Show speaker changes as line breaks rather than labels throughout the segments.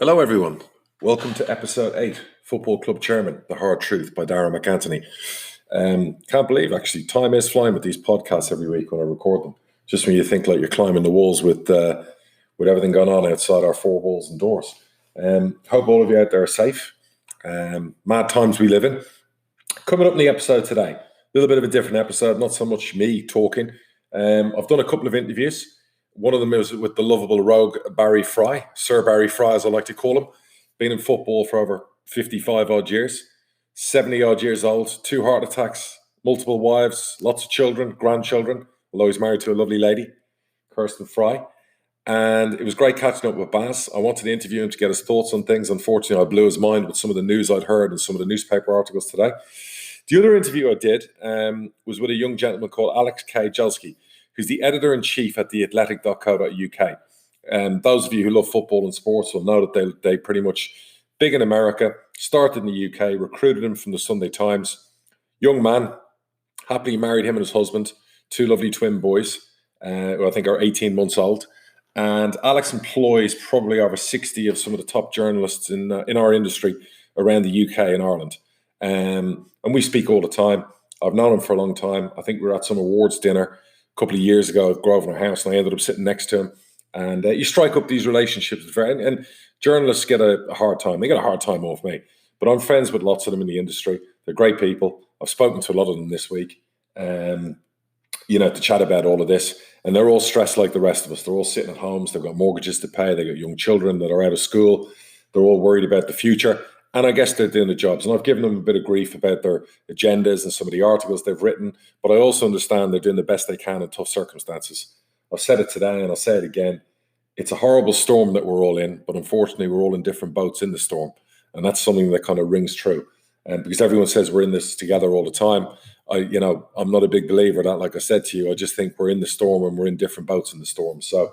Hello, everyone. Welcome to episode 8, Football Club Chairman, The Hard Truth by Darragh McAnthony. Can't believe, actually, time is flying with these podcasts every week when I record them. Just when you think like you're climbing the walls with everything going on outside our four walls and doors. Hope all of you out there are safe. Mad times we live in. Coming up in the episode today, a little bit of a different episode, not so much me talking. I've done a couple of interviews. One of them is with the lovable rogue Barry Fry, Sir Barry Fry, as I like to call him. Been in football for over 55 odd years, 70 odd years old, 2 heart attacks, multiple wives, lots of children, grandchildren, although he's married to a lovely lady, Kirsten Fry. And it was great catching up with Baz. I wanted to interview him to get his thoughts on things. Unfortunately, I blew his mind with some of the news I'd heard and some of the newspaper articles today. The other interview I did was with a young gentleman called Alex K. Jelsky, who's the editor-in-chief at theathletic.co.uk. Those of you who love football and sports will know that they pretty much, big in America, started in the UK, recruited him from the Sunday Times. Young man, happily married, him and his husband, 2 lovely twin boys, who I think are 18 months old. And Alex employs probably over 60 of some of the top journalists in our industry around the UK and Ireland. And we speak all the time. I've known him for a long time. I think we were at some awards dinner a couple of years ago at Grosvenor House, and I ended up sitting next to him. And you strike up these relationships. And journalists get a hard time. They get a hard time off me. But I'm friends with lots of them in the industry. They're great people. I've spoken to a lot of them this week, to chat about all of this. And they're all stressed like the rest of us. They're all sitting at homes. They've got mortgages to pay. They've got young children that are out of school. They're all worried about the future. And I guess they're doing the jobs. And I've given them a bit of grief about their agendas and some of the articles they've written. But I also understand they're doing the best they can in tough circumstances. I've said it today and I'll say it again. It's a horrible storm that we're all in. But unfortunately, we're all in different boats in the storm. And that's something that kind of rings true. And because everyone says we're in this together all the time, I'm not a big believer of that. Like I said to you, I just think we're in the storm and we're in different boats in the storm. So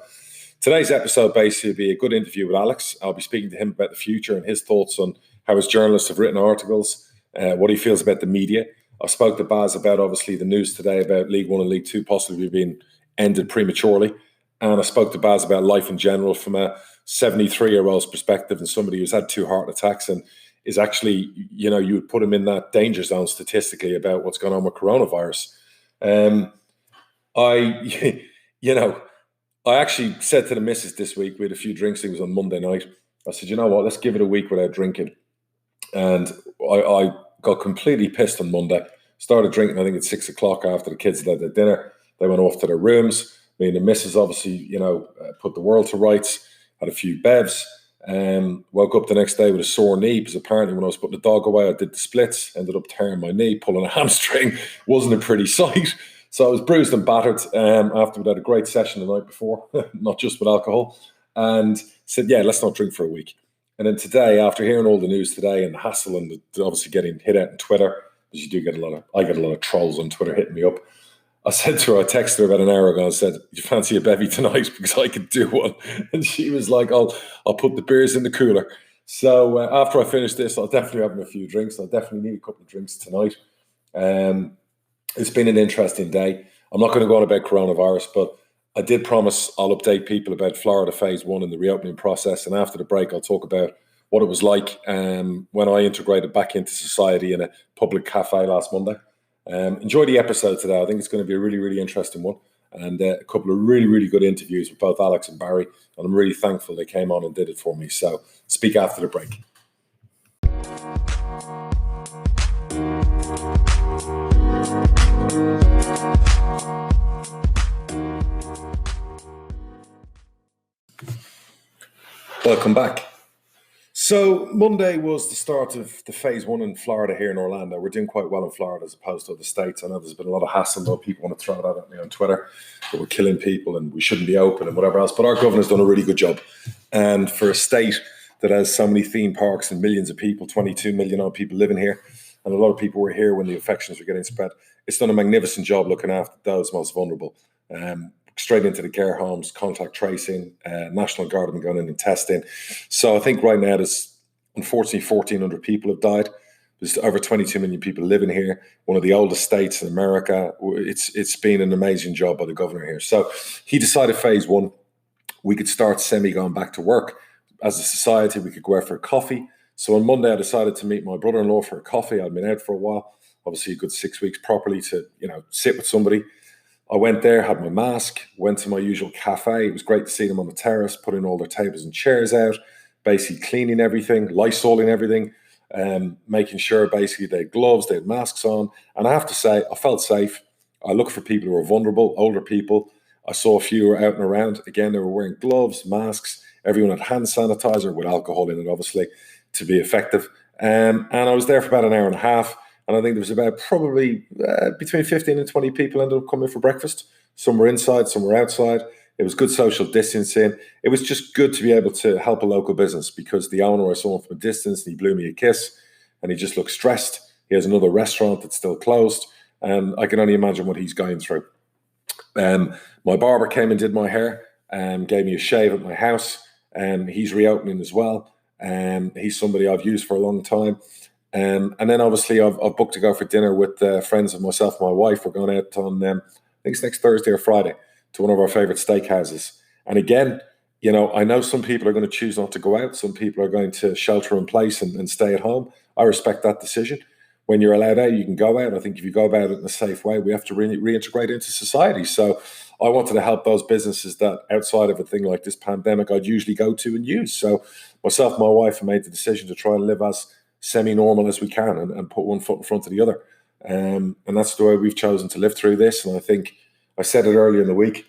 today's episode basically will be a good interview with Alex. I'll be speaking to him about the future and his thoughts on how his journalists have written articles, what he feels about the media. I spoke to Baz about, obviously, the news today about League One and League Two possibly being ended prematurely. And I spoke to Baz about life in general from a 73-year-old's perspective and somebody who's had 2 heart attacks and is actually, you would put him in that danger zone statistically about what's going on with coronavirus. I actually said to the missus this week, we had a few drinks, it was on Monday night. I said, you know what, let's give it a week without drinking. And I got completely pissed on Monday. Started drinking, I think, at 6 o'clock after the kids had had their dinner. They went off to their rooms. Me and the missus obviously, put the world to rights, had a few bevs. Woke up the next day with a sore knee because apparently when I was putting the dog away, I did the splits, ended up tearing my knee, pulling a hamstring. Wasn't a pretty sight. So I was bruised and battered after we had a great session the night before, not just with alcohol, and said, yeah, let's not drink for a week. And then today, after hearing all the news today and the hassle and obviously getting hit out on Twitter, because I get a lot of trolls on Twitter hitting me up. I said to her, I texted her about an hour ago and said, you fancy a bevy tonight? Because I could do one. And she was like, I'll put the beers in the cooler. So after I finish this, I'll definitely have a few drinks. I'll definitely need a couple of drinks tonight. It's been an interesting day. I'm not going to go on about coronavirus, but I did promise I'll update people about Florida Phase 1 and the reopening process. And after the break, I'll talk about what it was like when I integrated back into society in a public cafe last Monday. Enjoy the episode today. I think it's going to be a really, really interesting one. And a couple of really, really good interviews with both Alex and Barry. And I'm really thankful they came on and did it for me. So speak after the break. Welcome back. So Monday was the start of the Phase 1 in Florida here in Orlando. We're doing quite well in Florida as opposed to other states. I know there's been a lot of hassle, though. People want to throw that at me on Twitter, that we're killing people and we shouldn't be open and whatever else. But our governor's done a really good job. And for a state that has so many theme parks and millions of people, 22 million odd people living here, and a lot of people were here when the infections were getting spread, it's done a magnificent job looking after those most vulnerable. Straight into the care homes, contact tracing, National Guard have been going in and testing. So I think right now there's, unfortunately, 1,400 people have died. There's over 22 million people living here. One of the oldest states in America. It's been an amazing job by the governor here. So he decided Phase 1, we could start going back to work. as a society, we could go out for a coffee. So on Monday, I decided to meet my brother-in-law for a coffee. I'd been out for a while, obviously a good 6 weeks properly to, sit with somebody. I went there, had my mask, went to my usual cafe. It was great to see them on the terrace, putting all their tables and chairs out, basically cleaning everything, Lysoling everything, making sure basically they had gloves, they had masks on. And I have to say, I felt safe. I looked for people who were vulnerable, older people. I saw a few who were out and around. Again, they were wearing gloves, masks. Everyone had hand sanitizer with alcohol in it, obviously, to be effective. And I was there for about an hour and a half. And I think there was about probably between 15 and 20 people ended up coming for breakfast. Some were inside, some were outside. It was good social distancing. It was just good to be able to help a local business because the owner, I saw him from a distance and he blew me a kiss and he just looked stressed. He has another restaurant that's still closed and I can only imagine what he's going through. My barber came and did my hair and gave me a shave at my house. He's reopening as well. He's somebody I've used for a long time. And then obviously I've booked to go for dinner with friends of myself and my wife. We're going out on, I think it's next Thursday or Friday, to one of our favorite steakhouses. And again, I know some people are going to choose not to go out. Some people are going to shelter in place and stay at home. I respect that decision. When you're allowed out, you can go out. I think if you go about it in a safe way, we have to reintegrate into society. So I wanted to help those businesses that outside of a thing like this pandemic, I'd usually go to and use. So myself and my wife have made the decision to try and live as semi-normal as we can and put one foot in front of the other. And that's the way we've chosen to live through this. And I think I said it earlier in the week,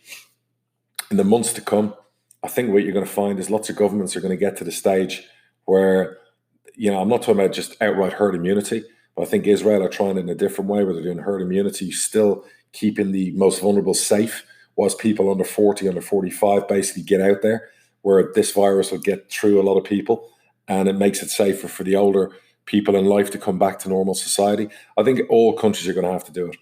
in the months to come, I think what you're going to find is lots of governments are going to get to the stage where, I'm not talking about just outright herd immunity, but I think Israel are trying it in a different way where they're doing herd immunity, still keeping the most vulnerable safe, whilst people under 40, under 45 basically get out there where this virus will get through a lot of people and it makes it safer for the older people in life to come back to normal society. I think all countries are going to have to do it.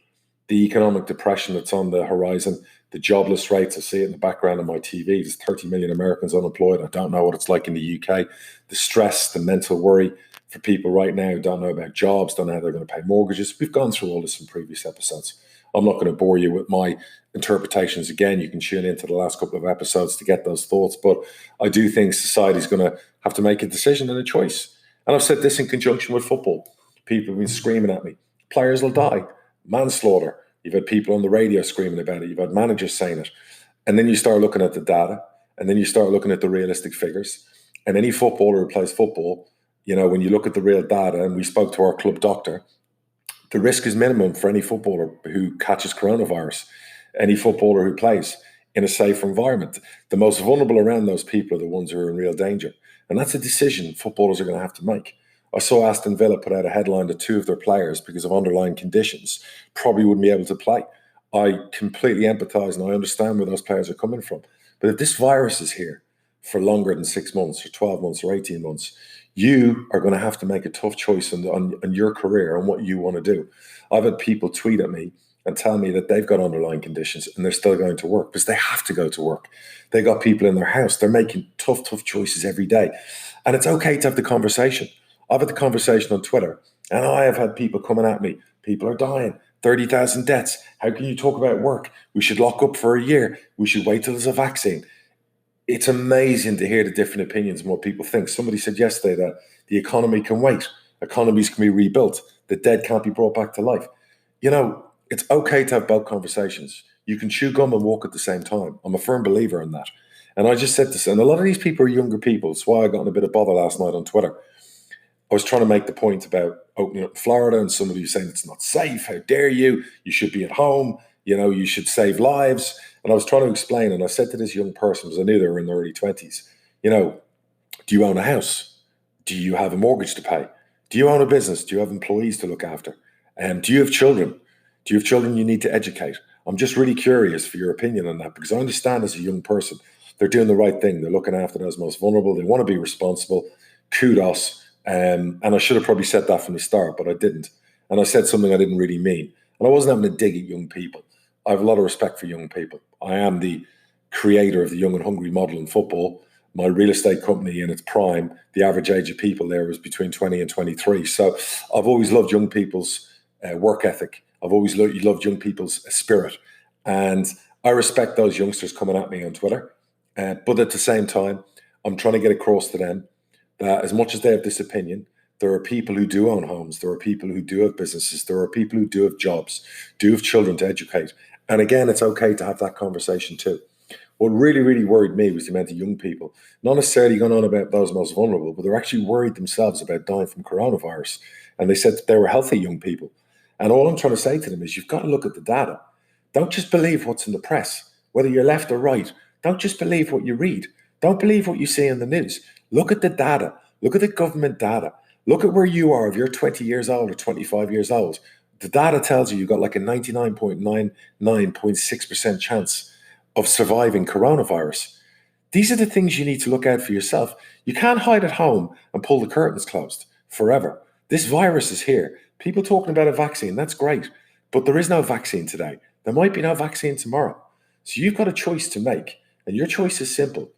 The economic depression that's on the horizon, the jobless rates, I see it in the background of my TV. There's 30 million Americans unemployed. I don't know what it's like in the UK. The stress, the mental worry for people right now who don't know about jobs, don't know how they're going to pay mortgages. We've gone through all this in previous episodes. I'm not going to bore you with my interpretations again. You can tune into the last couple of episodes to get those thoughts. But I do think society's going to have to make a decision and a choice. And I've said this in conjunction with football. People have been screaming at me. Players will die. Manslaughter. You've had people on the radio screaming about it. You've had managers saying it. And then you start looking at the data. And then you start looking at the realistic figures. And any footballer who plays football, when you look at the real data, and we spoke to our club doctor, the risk is minimum for any footballer who catches coronavirus, any footballer who plays in a safe environment. The most vulnerable around those people are the ones who are in real danger. And that's a decision footballers are going to have to make. I saw Aston Villa put out a headline that 2 of their players, because of underlying conditions, probably wouldn't be able to play. I completely empathise and I understand where those players are coming from. But if this virus is here for longer than 6 months or 12 months or 18 months, you are going to have to make a tough choice on your career and what you want to do. I've had people tweet at me and tell me that they've got underlying conditions and they're still going to work because they have to go to work. They got people in their house. They're making tough choices every day. And it's okay to have the conversation. I've had the conversation on Twitter and I have had people coming at me. People are dying. 30,000 deaths. How can you talk about work? We should lock up for a year. We should wait till there's a vaccine. It's amazing to hear the different opinions and what people think. Somebody said yesterday that the economy can wait. Economies can be rebuilt. The dead can't be brought back to life. It's okay to have both conversations. You can chew gum and walk at the same time. I'm a firm believer in that. And I just said this, and a lot of these people are younger people. That's why I got in a bit of bother last night on Twitter. I was trying to make the point about opening up in Florida and somebody was saying it's not safe. How dare you? You should be at home. You should save lives. And I was trying to explain, and I said to this young person, because I knew they were in their early 20s, do you own a house? Do you have a mortgage to pay? Do you own a business? Do you have employees to look after? Do you have children? Do you have children you need to educate? I'm just really curious for your opinion on that because I understand as a young person, they're doing the right thing. They're looking after those most vulnerable. They want to be responsible. Kudos. And I should have probably said that from the start, but I didn't. And I said something I didn't really mean. And I wasn't having a dig at young people. I have a lot of respect for young people. I am the creator of the Young and Hungry model in football. My real estate company in its prime, the average age of people there was between 20 and 23. So I've always loved young people's work ethic. I've always loved young people's spirit. And I respect those youngsters coming at me on Twitter. But at the same time, I'm trying to get across to them that as much as they have this opinion, there are people who do own homes. There are people who do have businesses. There are people who do have jobs, do have children to educate. And again, it's okay to have that conversation too. What really, really worried me was the amount of young people, not necessarily going on about those most vulnerable, but they're actually worried themselves about dying from coronavirus. And they said that they were healthy young people. And all I'm trying to say to them is you've got to look at the data. Don't just believe what's in the press, whether you're left or right. Don't just believe what you read. Don't believe what you see in the news. Look at the data. Look at the government data. Look at where you are if you're 20 years old or 25 years old. The data tells you you've got like a 99.99.6% chance of surviving coronavirus. These are the things you need to look out for yourself. You can't hide at home and pull the curtains closed forever. This virus is here. People talking about a vaccine, that's great. But there is no vaccine today. There might be no vaccine tomorrow. So you've got a choice to make. And your choice is simple.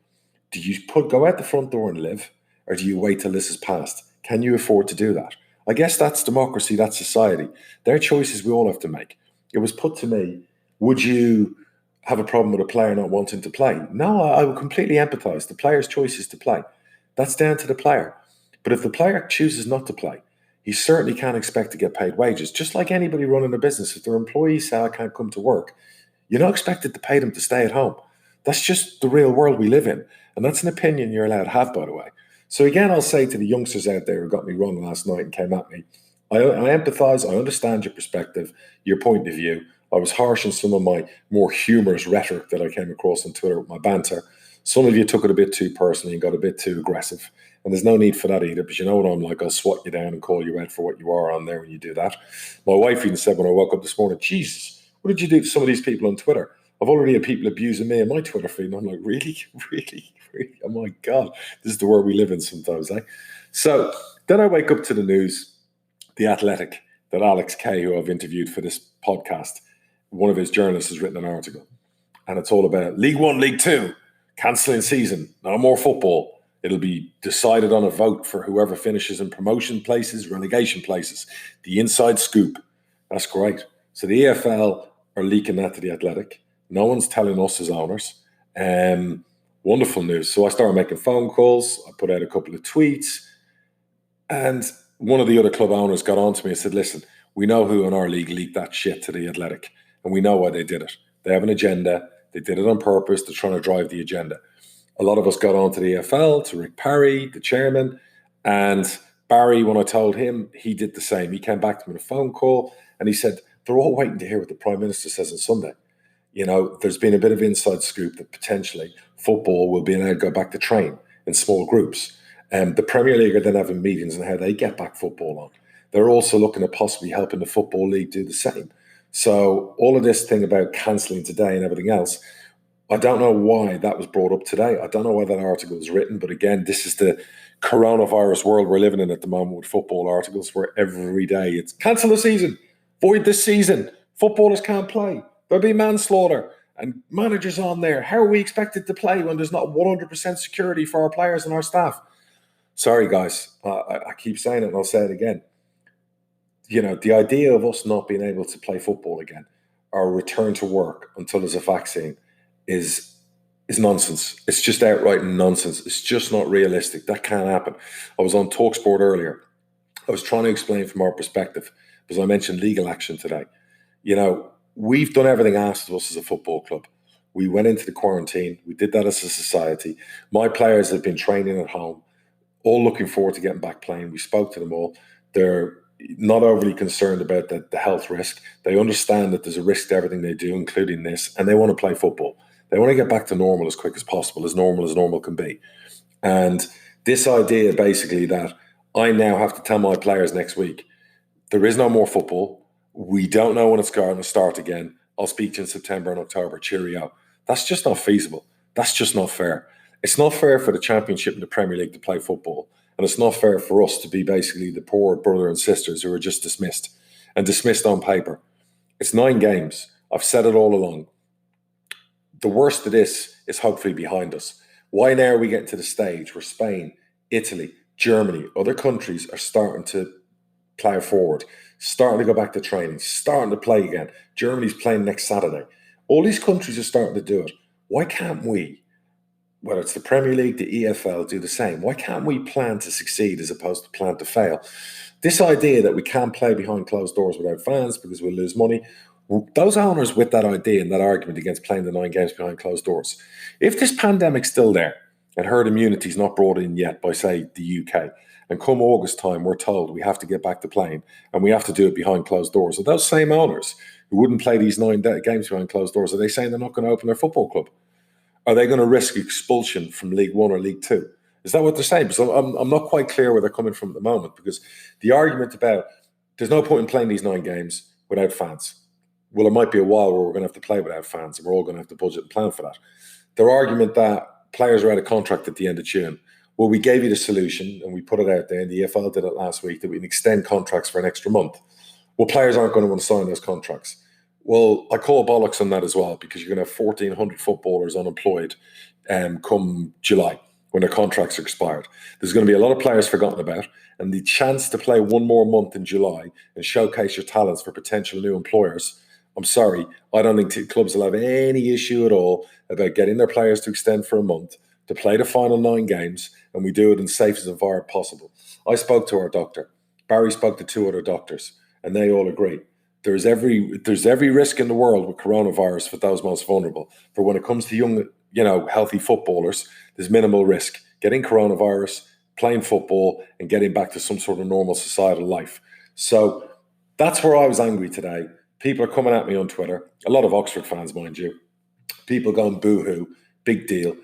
Do you go out the front door and live? Or do you wait till this is passed? Can you afford to do that? I guess that's democracy, that's society. They're choices we all have to make. It was put to me, would you have a problem with a player not wanting to play? No, I would completely empathise. The player's choice is to play. That's down to the player. But if the player chooses not to play, he certainly can't expect to get paid wages. Just like anybody running a business, if their employees say, I can't come to work, you're not expected to pay them to stay at home. That's just the real world we live in. And that's an opinion you're allowed to have, by the way. So again, I'll say to the youngsters out there who got me wrong last night and came at me, I empathise, I understand your perspective, your point of view. I was harsh in some of my more humorous rhetoric that I came across on Twitter with my banter. Some of you took it a bit too personally and got a bit too aggressive. And there's no need for that either, because you know what I'm like. I'll swat you down and call you out for what you are on there when you do that. My wife even said when I woke up this morning, Jesus, what did you do to some of these people on Twitter? I've already had people abusing me in my Twitter feed. And I'm like, really? Really? Really? Oh my God, this is the world we live in sometimes, eh? So then I wake up to the news, The Athletic, that Alex Kay, who I've interviewed for this podcast, one of his journalists has written an article. And it's all about League One, League Two, cancelling season, no more football. It'll be decided on a vote for whoever finishes in promotion places, relegation places. The inside scoop. That's great. So the EFL are leaking that to The Athletic. No one's telling us as owners. Wonderful news. So I started making phone calls. I put out a couple of tweets. And one of the other club owners got on to me and said, listen, we know who in our league leaked that shit to The Athletic. And we know why they did it. They have an agenda. They did it on purpose. They're trying to drive the agenda. A lot of us got on to the EFL, to Rick Parry, the chairman. And Barry, when I told him, he did the same. He came back to me on a phone call and he said, they're all waiting to hear what the Prime Minister says on Sunday. You know, there's been a bit of inside scoop that potentially football will be allowed to go back to train in small groups. The Premier League are then having meetings on how they get back football on. They're also looking at possibly helping the Football League do the same. So all of this thing about cancelling today and everything else, I don't know why that was brought up today. I don't know why that article was written. But again, this is the coronavirus world we're living in at the moment with football articles where every day it's cancel the season, void this season, footballers can't play, there'll be manslaughter and managers on there. How are we expected to play when there's not 100% security for our players and our staff? Sorry, guys. I keep saying it and I'll say it again. You know, the idea of us not being able to play football again or return to work until there's a vaccine is nonsense. It's just outright nonsense. It's just not realistic. That can't happen. I was on TalkSport earlier. I was trying to explain from our perspective, because I mentioned legal action today. You know, we've done everything asked of us as a football club. We went into the quarantine. We did that as a society. My players have been training at home, all looking forward to getting back playing. We spoke to them all. They're not overly concerned about the health risk. They understand that there's a risk to everything they do, including this, and they want to play football. They want to get back to normal as quick as possible, as normal can be. And this idea basically that I now have to tell my players next week, there is no more football. We don't know when it's going to start again. I'll speak to you in September and October. Cheerio. That's just not feasible. That's just not fair. It's not fair for the Championship and the Premier League to play football. And it's not fair for us to be basically the poor brother and sisters who are just dismissed on paper. It's 9 games. I've said it all along. The worst of this is hopefully behind us. Why now are we getting to the stage where Spain, Italy, Germany, other countries are starting to plough forward, starting to go back to training, starting to play again? Germany's playing next Saturday. All these countries are starting to do it. Why can't we? whether it's the Premier League, the EFL, do the same. Why can't we plan to succeed as opposed to plan to fail? This idea that we can't play behind closed doors without fans because we'll lose money, those owners with that idea and that argument against playing the 9 games behind closed doors, if this pandemic's still there and herd immunity is not brought in yet by, say, the UK, and come August time, we're told we have to get back to playing and we have to do it behind closed doors, are those same owners who wouldn't play these 9 games behind closed doors, are they saying they're not going to open their football club? Are they going to risk expulsion from League One or League Two? Is that what they're saying? Because I'm not quite clear where they're coming from at the moment, because the argument about there's no point in playing these 9 games without fans. Well, it might be a while where we're going to have to play without fans and we're all going to have to budget and plan for that. Their argument that players are out of contract at the end of June. Well, we gave you the solution and we put it out there, and the EFL did it last week, that we can extend contracts for an extra month. Well, players aren't going to want to sign those contracts. Well, I call bollocks on that as well, because you're going to have 1,400 footballers unemployed come July when their contracts are expired. There's going to be a lot of players forgotten about, and the chance to play one more month in July and showcase your talents for potential new employers, I'm sorry, I don't think clubs will have any issue at all about getting their players to extend for a month, to play the final 9 games, and we do it in safest environment possible. I spoke to our doctor. Barry spoke to 2 other doctors, and they all agree. There's every risk in the world with coronavirus for those most vulnerable. For when it comes to young, healthy footballers, there's minimal risk. Getting coronavirus, playing football, and getting back to some sort of normal societal life. So that's where I was angry today. People are coming at me on Twitter. A lot of Oxford fans, mind you. People going boo-hoo, big deal.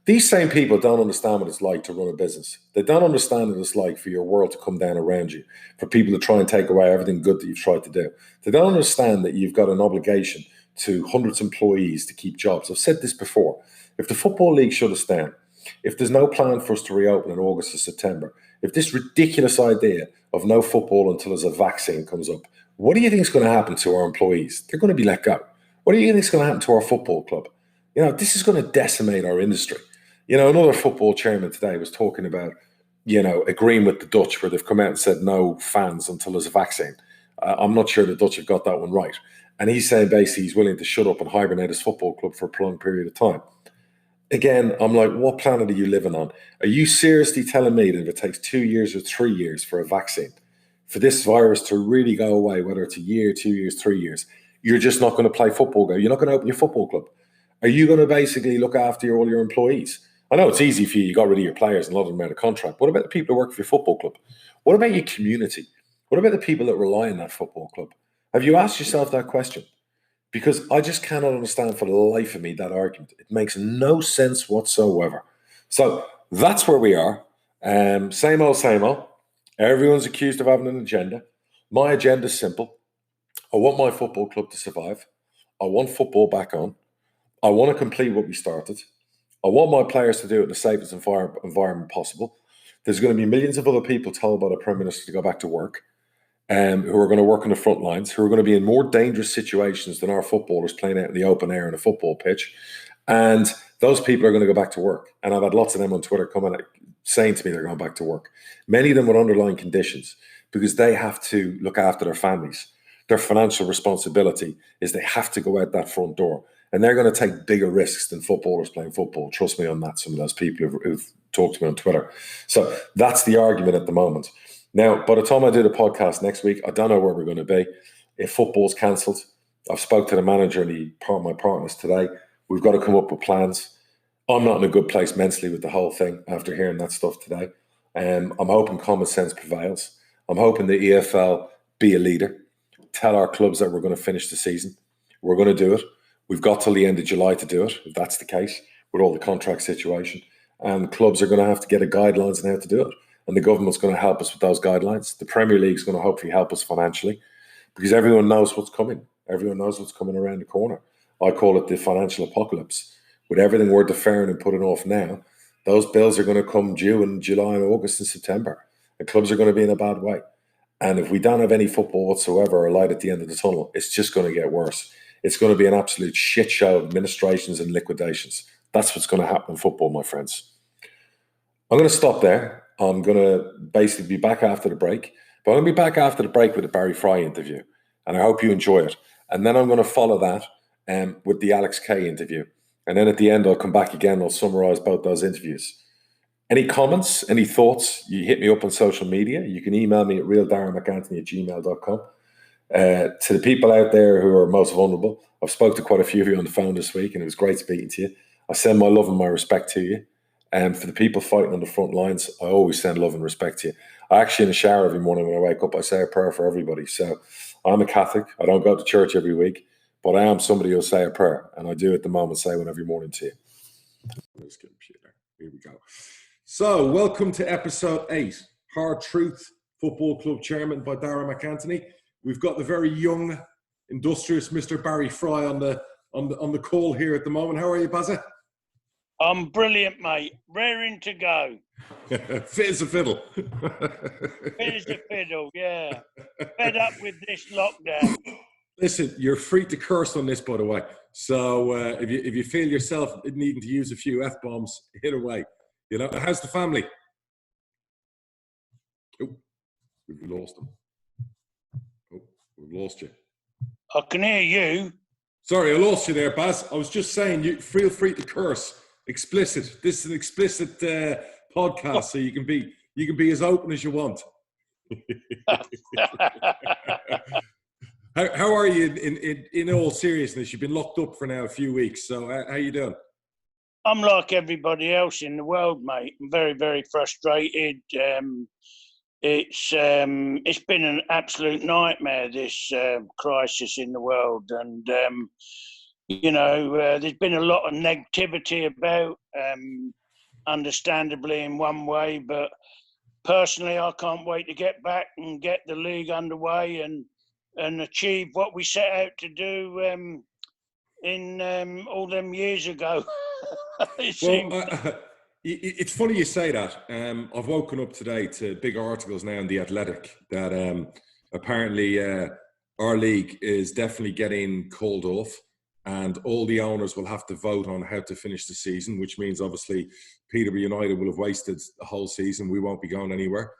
These same people don't understand what it's like to run a business. They don't understand what it's like for your world to come down around you, for people to try and take away everything good that you've tried to do. They don't understand that you've got an obligation to hundreds of employees to keep jobs. I've said this before. If the Football League shut us down, if there's no plan for us to reopen in August or September, if this ridiculous idea of no football until there's a vaccine comes up, what do you think is going to happen to our employees? They're going to be let go. What do you think is going to happen to our football club? This is going to decimate our industry. Another football chairman today was talking about, agreeing with the Dutch, where they've come out and said no fans until there's a vaccine. I'm not sure the Dutch have got that one right. And he's saying basically he's willing to shut up and hibernate his football club for a prolonged period of time. Again, I'm like, what planet are you living on? Are you seriously telling me that if it takes 2 years or 3 years for a vaccine, for this virus to really go away, whether it's a year, 2 years, 3 years, you're just not going to play football? You're not going to open your football club? Are you going to basically look after all your employees? I know it's easy for you. You got rid of your players and a lot of them out of contract. What about the people who work for your football club? What about your community? What about the people that rely on that football club? Have you asked yourself that question? Because I just cannot understand for the life of me that argument. It makes no sense whatsoever. So that's where we are. Same old, same old. Everyone's accused of having an agenda. My agenda is simple. I want my football club to survive. I want football back on. I want to complete what we started. I want my players to do it in the safest environment possible. There's going to be millions of other people told by the Prime Minister to go back to work, who are going to work on the front lines, who are going to be in more dangerous situations than our footballers playing out in the open air on a football pitch. And those people are going to go back to work. And I've had lots of them on Twitter coming saying to me they're going back to work. Many of them with underlying conditions, because they have to look after their families. Their financial responsibility is they have to go out that front door. And they're going to take bigger risks than footballers playing football. Trust me on that, some of those people who've talked to me on Twitter. So that's the argument at the moment. Now, by the time I do the podcast next week, I don't know where we're going to be. If football's cancelled, I've spoke to the manager and my partners today. We've got to come up with plans. I'm not in a good place mentally with the whole thing after hearing that stuff today. I'm hoping common sense prevails. I'm hoping the EFL be a leader. Tell our clubs that we're going to finish the season. We're going to do it. We've got till the end of July to do it, if that's the case, with all the contract situation. And clubs are going to have to get guidelines on how to do it. And the government's going to help us with those guidelines. The Premier League's going to hopefully help us financially, because everyone knows what's coming. Everyone knows what's coming around the corner. I call it the financial apocalypse. With everything we're deferring and putting off now, those bills are going to come due in July and August and September. And clubs are going to be in a bad way. And if we don't have any football whatsoever or light at the end of the tunnel, it's just going to get worse. It's going to be an absolute shit show of administrations and liquidations. That's what's going to happen in football, my friends. I'm going to stop there. I'm going to basically be back after the break. But I'm going to be back after the break with the Barry Fry interview. And I hope you enjoy it. And then I'm going to follow that with the Alex Kay interview. And then at the end, I'll come back again. I'll summarise both those interviews. Any comments, any thoughts, you hit me up on social media. You can email me at realdarrenmcanthony@gmail.com. To the people out there who are most vulnerable, I've spoke to quite a few of you on the phone this week, and it was great speaking to you. I send my love and my respect to you. And for the people fighting on the front lines, I always send love and respect to you. I actually, in the shower every morning when I wake up, I say a prayer for everybody. So I'm a Catholic. I don't go to church every week, but I am somebody who'll say a prayer. And I do at the moment say one every morning to you. Let's get there. Here we go. So welcome to episode 8, Hard Truth, Football Club Chairman by Darragh MacAnthony. We've got the very young, industrious Mr. Barry Fry on the call here at the moment. How are you, Bazza?
I'm brilliant, mate. Raring to go.
Fit as a fiddle.
Fit as a fiddle, yeah. Fed up with this lockdown.
Listen, you're free to curse on this, by the way. So if you feel yourself needing to use a few F-bombs, hit away. You know, how's the family? Oh, we've lost them. Oh, we've lost you.
I can hear you.
Sorry, I lost you there, Baz. I was just saying, you feel free to curse. Explicit. This is an explicit podcast, so you can be as open as you want. How are you in all seriousness? You've been locked up for now a few weeks. So how you doing?
I'm like everybody else in the world, mate. I'm very, very frustrated. It's been an absolute nightmare, this crisis in the world, and there's been a lot of negativity about, understandably in one way, but personally I can't wait to get back and get the league underway and achieve what we set out to do in all them years ago.
It's funny you say that. I've woken up today to big articles now in The Athletic that apparently our league is definitely getting called off, and all the owners will have to vote on how to finish the season, which means obviously Peterborough United will have wasted the whole season. We won't be going anywhere.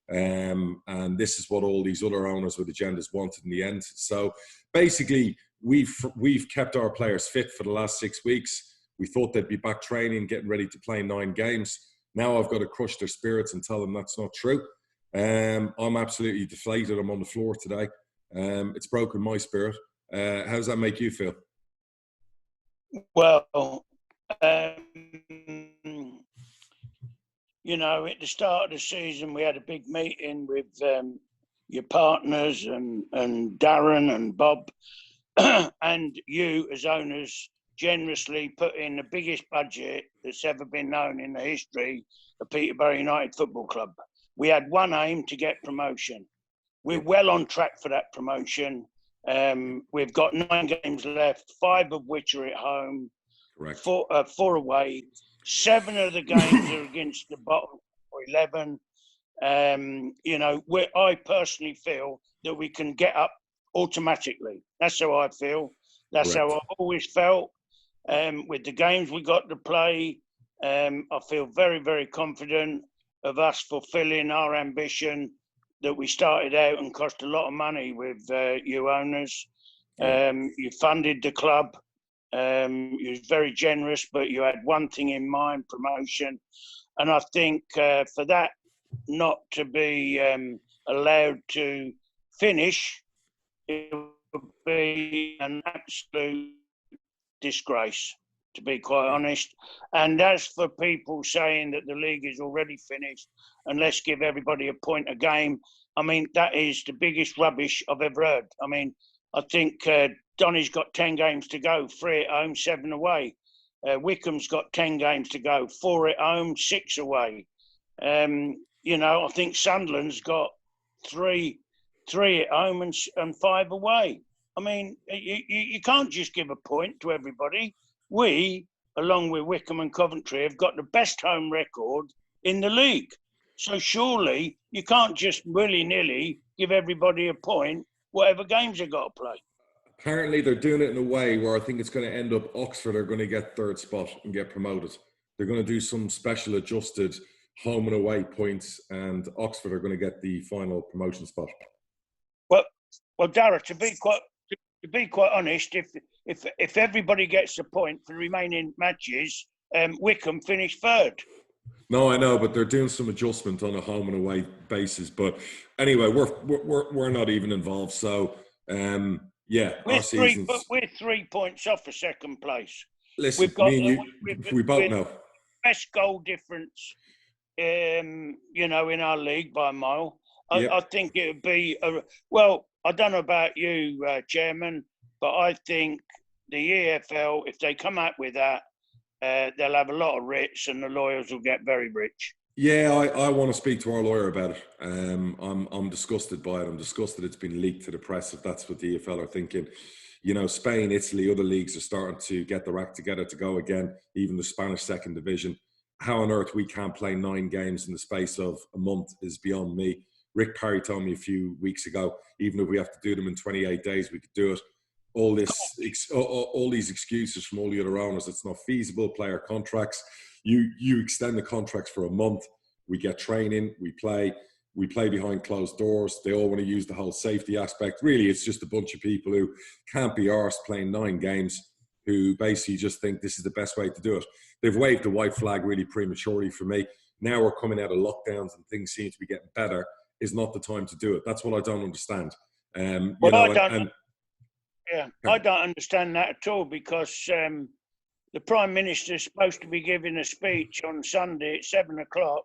And this is what all these other owners with agendas wanted in the end. So basically, we've kept our players fit for the last 6 weeks. We thought they'd be back training, getting ready to play 9 games. Now I've got to crush their spirits and tell them that's not true. I'm absolutely deflated. I'm on the floor today. It's broken my spirit. How does that make you feel?
Well, at the start of the season, we had a big meeting with your partners and Darren and Bob and you as owners generously put in the biggest budget that's ever been known in the history of Peterborough United Football Club. We had one aim: to get promotion. We're well on track for that promotion. We've got 9 games left, 5 of which are at home.
Correct.
4 away. 7 of the games are against the bottom or 11. I personally feel that we can get up automatically. That's how I feel. That's
Correct.
how I've always felt. With the games we got to play, I feel very, very confident of us fulfilling our ambition that we started out and cost a lot of money with you owners. You funded the club. You was very generous, but you had one thing in mind: promotion. And I think for that not to be allowed to finish, it would be an absolute disgrace, to be quite honest. And as for people saying that the league is already finished and let's give everybody a point a game, I mean, that is the biggest rubbish I've ever heard. I mean, I think Donny's got 10 games to go, 3 at home, 7 away. Wickham's got 10 games to go, 4 at home, 6 away. I think Sunderland's got 3 at home and 5 away. I mean, you can't just give a point to everybody. We, along with Wickham and Coventry, have got the best home record in the league. So surely you can't just willy-nilly give everybody a point, whatever games they've got to play.
Apparently they're doing it in a way where I think it's going to end up Oxford are going to get 3rd spot and get promoted. They're going to do some special adjusted home and away points, and Oxford are going to get the final promotion spot.
Well, Darragh, to be quite honest, if if everybody gets the point for the remaining matches, Wickham finished third.
No, I know, but they're doing some adjustment on a home and away basis. But anyway, we're not even involved. So our season's.
We're 3 points off for second place.
Listen,
We've got
me and you, we both know.
Best goal difference, in our league by a mile. I think it would be I don't know about you, Chairman, but I think the EFL, if they come out with that, they'll have a lot of writs and the lawyers will get very rich.
Yeah, I want to speak to our lawyer about it. I'm disgusted by it. I'm disgusted it's been leaked to the press, if that's what the EFL are thinking. Spain, Italy, other leagues are starting to get their act together to go again, even the Spanish second division. How on earth we can't play 9 games in the space of a month is beyond me. Rick Parry told me a few weeks ago, even if we have to do them in 28 days, we could do it. All these excuses from all the other owners, it's not feasible, player contracts. You extend the contracts for a month, we get training, we play behind closed doors. They all want to use the whole safety aspect. Really, it's just a bunch of people who can't be arsed playing 9 games, who basically just think this is the best way to do it. They've waved the white flag really prematurely for me. Now we're coming out of lockdowns and things seem to be getting better. Is not the time to do it. That's what I don't understand. I
don't understand that at all, because the Prime Minister is supposed to be giving a speech on Sunday at 7:00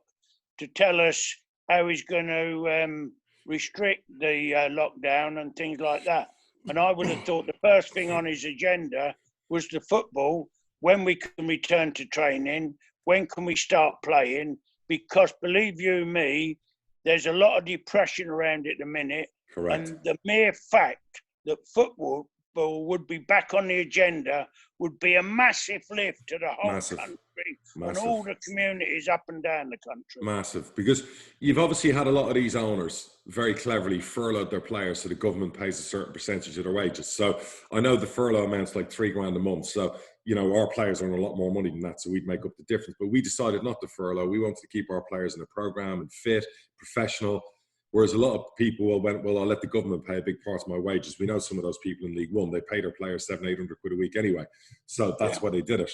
to tell us how he's going to restrict the lockdown and things like that. And I would have thought the first thing on his agenda was the football, when we can return to training, when can we start playing, because believe you me, there's a lot of depression around it at the minute.
Correct.
And the mere fact that football would be back on the agenda would be a massive lift to the whole country and all the communities up and down the country.
Massive. Because you've obviously had a lot of these owners very cleverly furloughed their players so the government pays a certain percentage of their wages. So I know the furlough amount's like $3,000 a month. So, our players earn a lot more money than that, so we'd make up the difference. But we decided not to furlough. We wanted to keep our players in the programme and fit, professional. Whereas a lot of people went, well, I'll let the government pay a big part of my wages. We know some of those people in League One, they pay their players £700-800 a week anyway. So that's why they did it.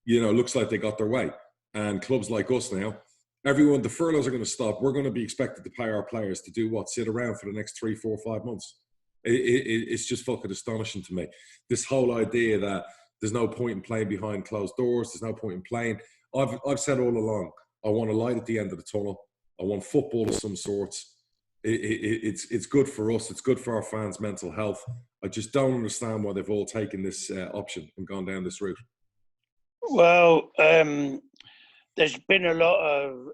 Looks like they got their way. And clubs like us now, the furloughs are going to stop. We're going to be expected to pay our players to do what? Sit around for the next 3, 4, 5 months. It's just fucking astonishing to me. This whole idea that there's no point in playing behind closed doors, there's no point in playing. I've said all along, I want a light at the end of the tunnel. I want football of some sorts. It's good for us. It's good for our fans' mental health. I just don't understand why they've all taken this option and gone down this route.
Well, there's been a lot of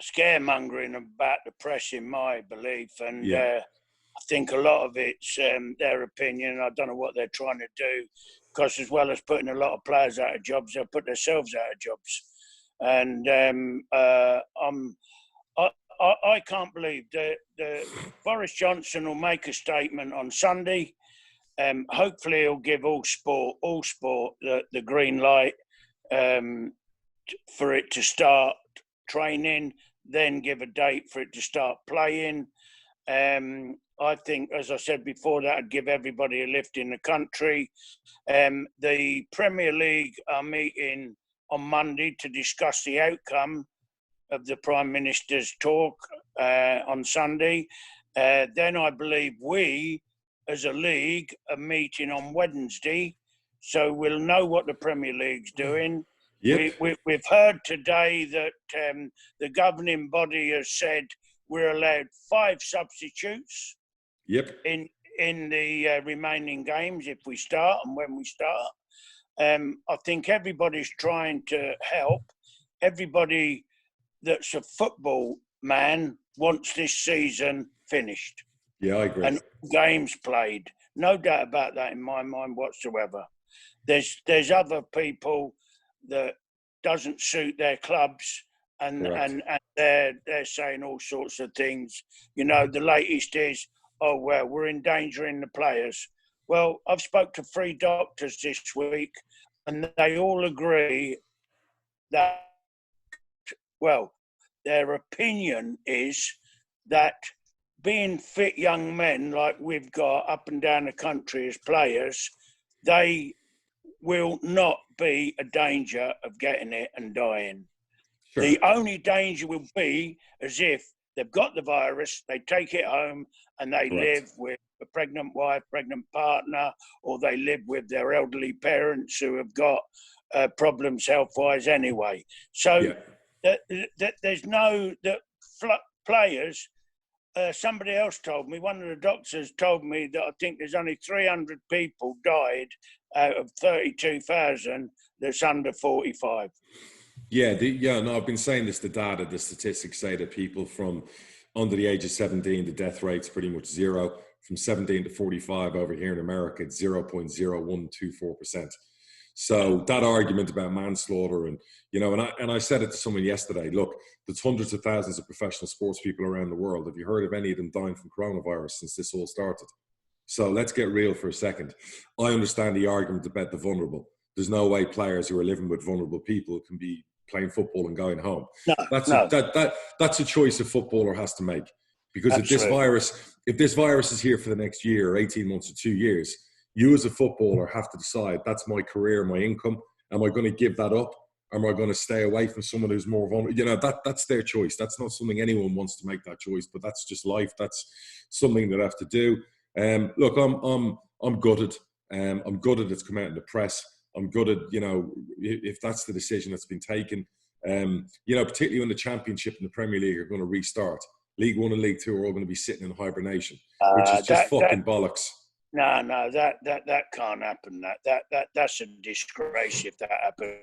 scaremongering about the press, in my belief, and I think a lot of it's their opinion. I don't know what they're trying to do, because as well as putting a lot of players out of jobs, they'll put themselves out of jobs. And I can't believe that Boris Johnson will make a statement on Sunday. Hopefully he'll give all sport the green light for it to start training, then give a date for it to start playing. I think, as I said before, that would give everybody a lift in the country. The Premier League are meeting on Monday to discuss the outcome of the Prime Minister's talk on Sunday. Then I believe we, as a league, are meeting on Wednesday, so we'll know what the Premier League's doing.
Yep.
We've heard today that the governing body has said we're allowed 5 substitutes.
Yep.
In the remaining games if we start and when we start. I think everybody's trying to help. Everybody that's a football man wants this season finished.
Yeah, I agree.
And games played. No doubt about that in my mind whatsoever. There's other people that doesn't suit their clubs and they're saying all sorts of things. The latest is, oh, well, we're endangering the players. Well, I've spoke to 3 doctors this week, and they all agree that, well, their opinion is that being fit young men like we've got up and down the country as players, they will not be a danger of getting it and dying.
Sure.
The only danger will be as if they've got the virus, they take it home and they live with a pregnant wife, pregnant partner, or they live with their elderly parents who have got problems health-wise anyway. So there's no players. Somebody else told me, one of the doctors told me that I think there's only 300 people died out of 32,000 that's under 45.
No, I've been saying this, the statistics say that people from under the age of 17, the death rate's pretty much zero. From 17 to 45 over here in America, it's 0.0124%. So that argument about manslaughter and I said it to someone yesterday, look, there's hundreds of thousands of professional sports people around the world. Have you heard of any of them dying from coronavirus since this all started? So let's get real for a second. I understand the argument about the vulnerable. There's no way players who are living with vulnerable people can be playing football and going home. That's a choice a footballer has to make. Because if this virus is here for the next year or 18 months or 2 years, you as a footballer have to decide, that's my career, my income. Am I going to give that up? Am I going to stay away from someone who's more vulnerable? That's their choice. That's not something anyone wants to make that choice, but that's just life. That's something that I have to do. Look, I'm gutted. I'm gutted it's come out in the press. I'm gutted, if that's the decision that's been taken. Particularly when the Championship and the Premier League are going to restart. League One and League Two are all going to be sitting in hibernation, which is just bollocks.
No, that can't happen. That's a disgrace if that happens.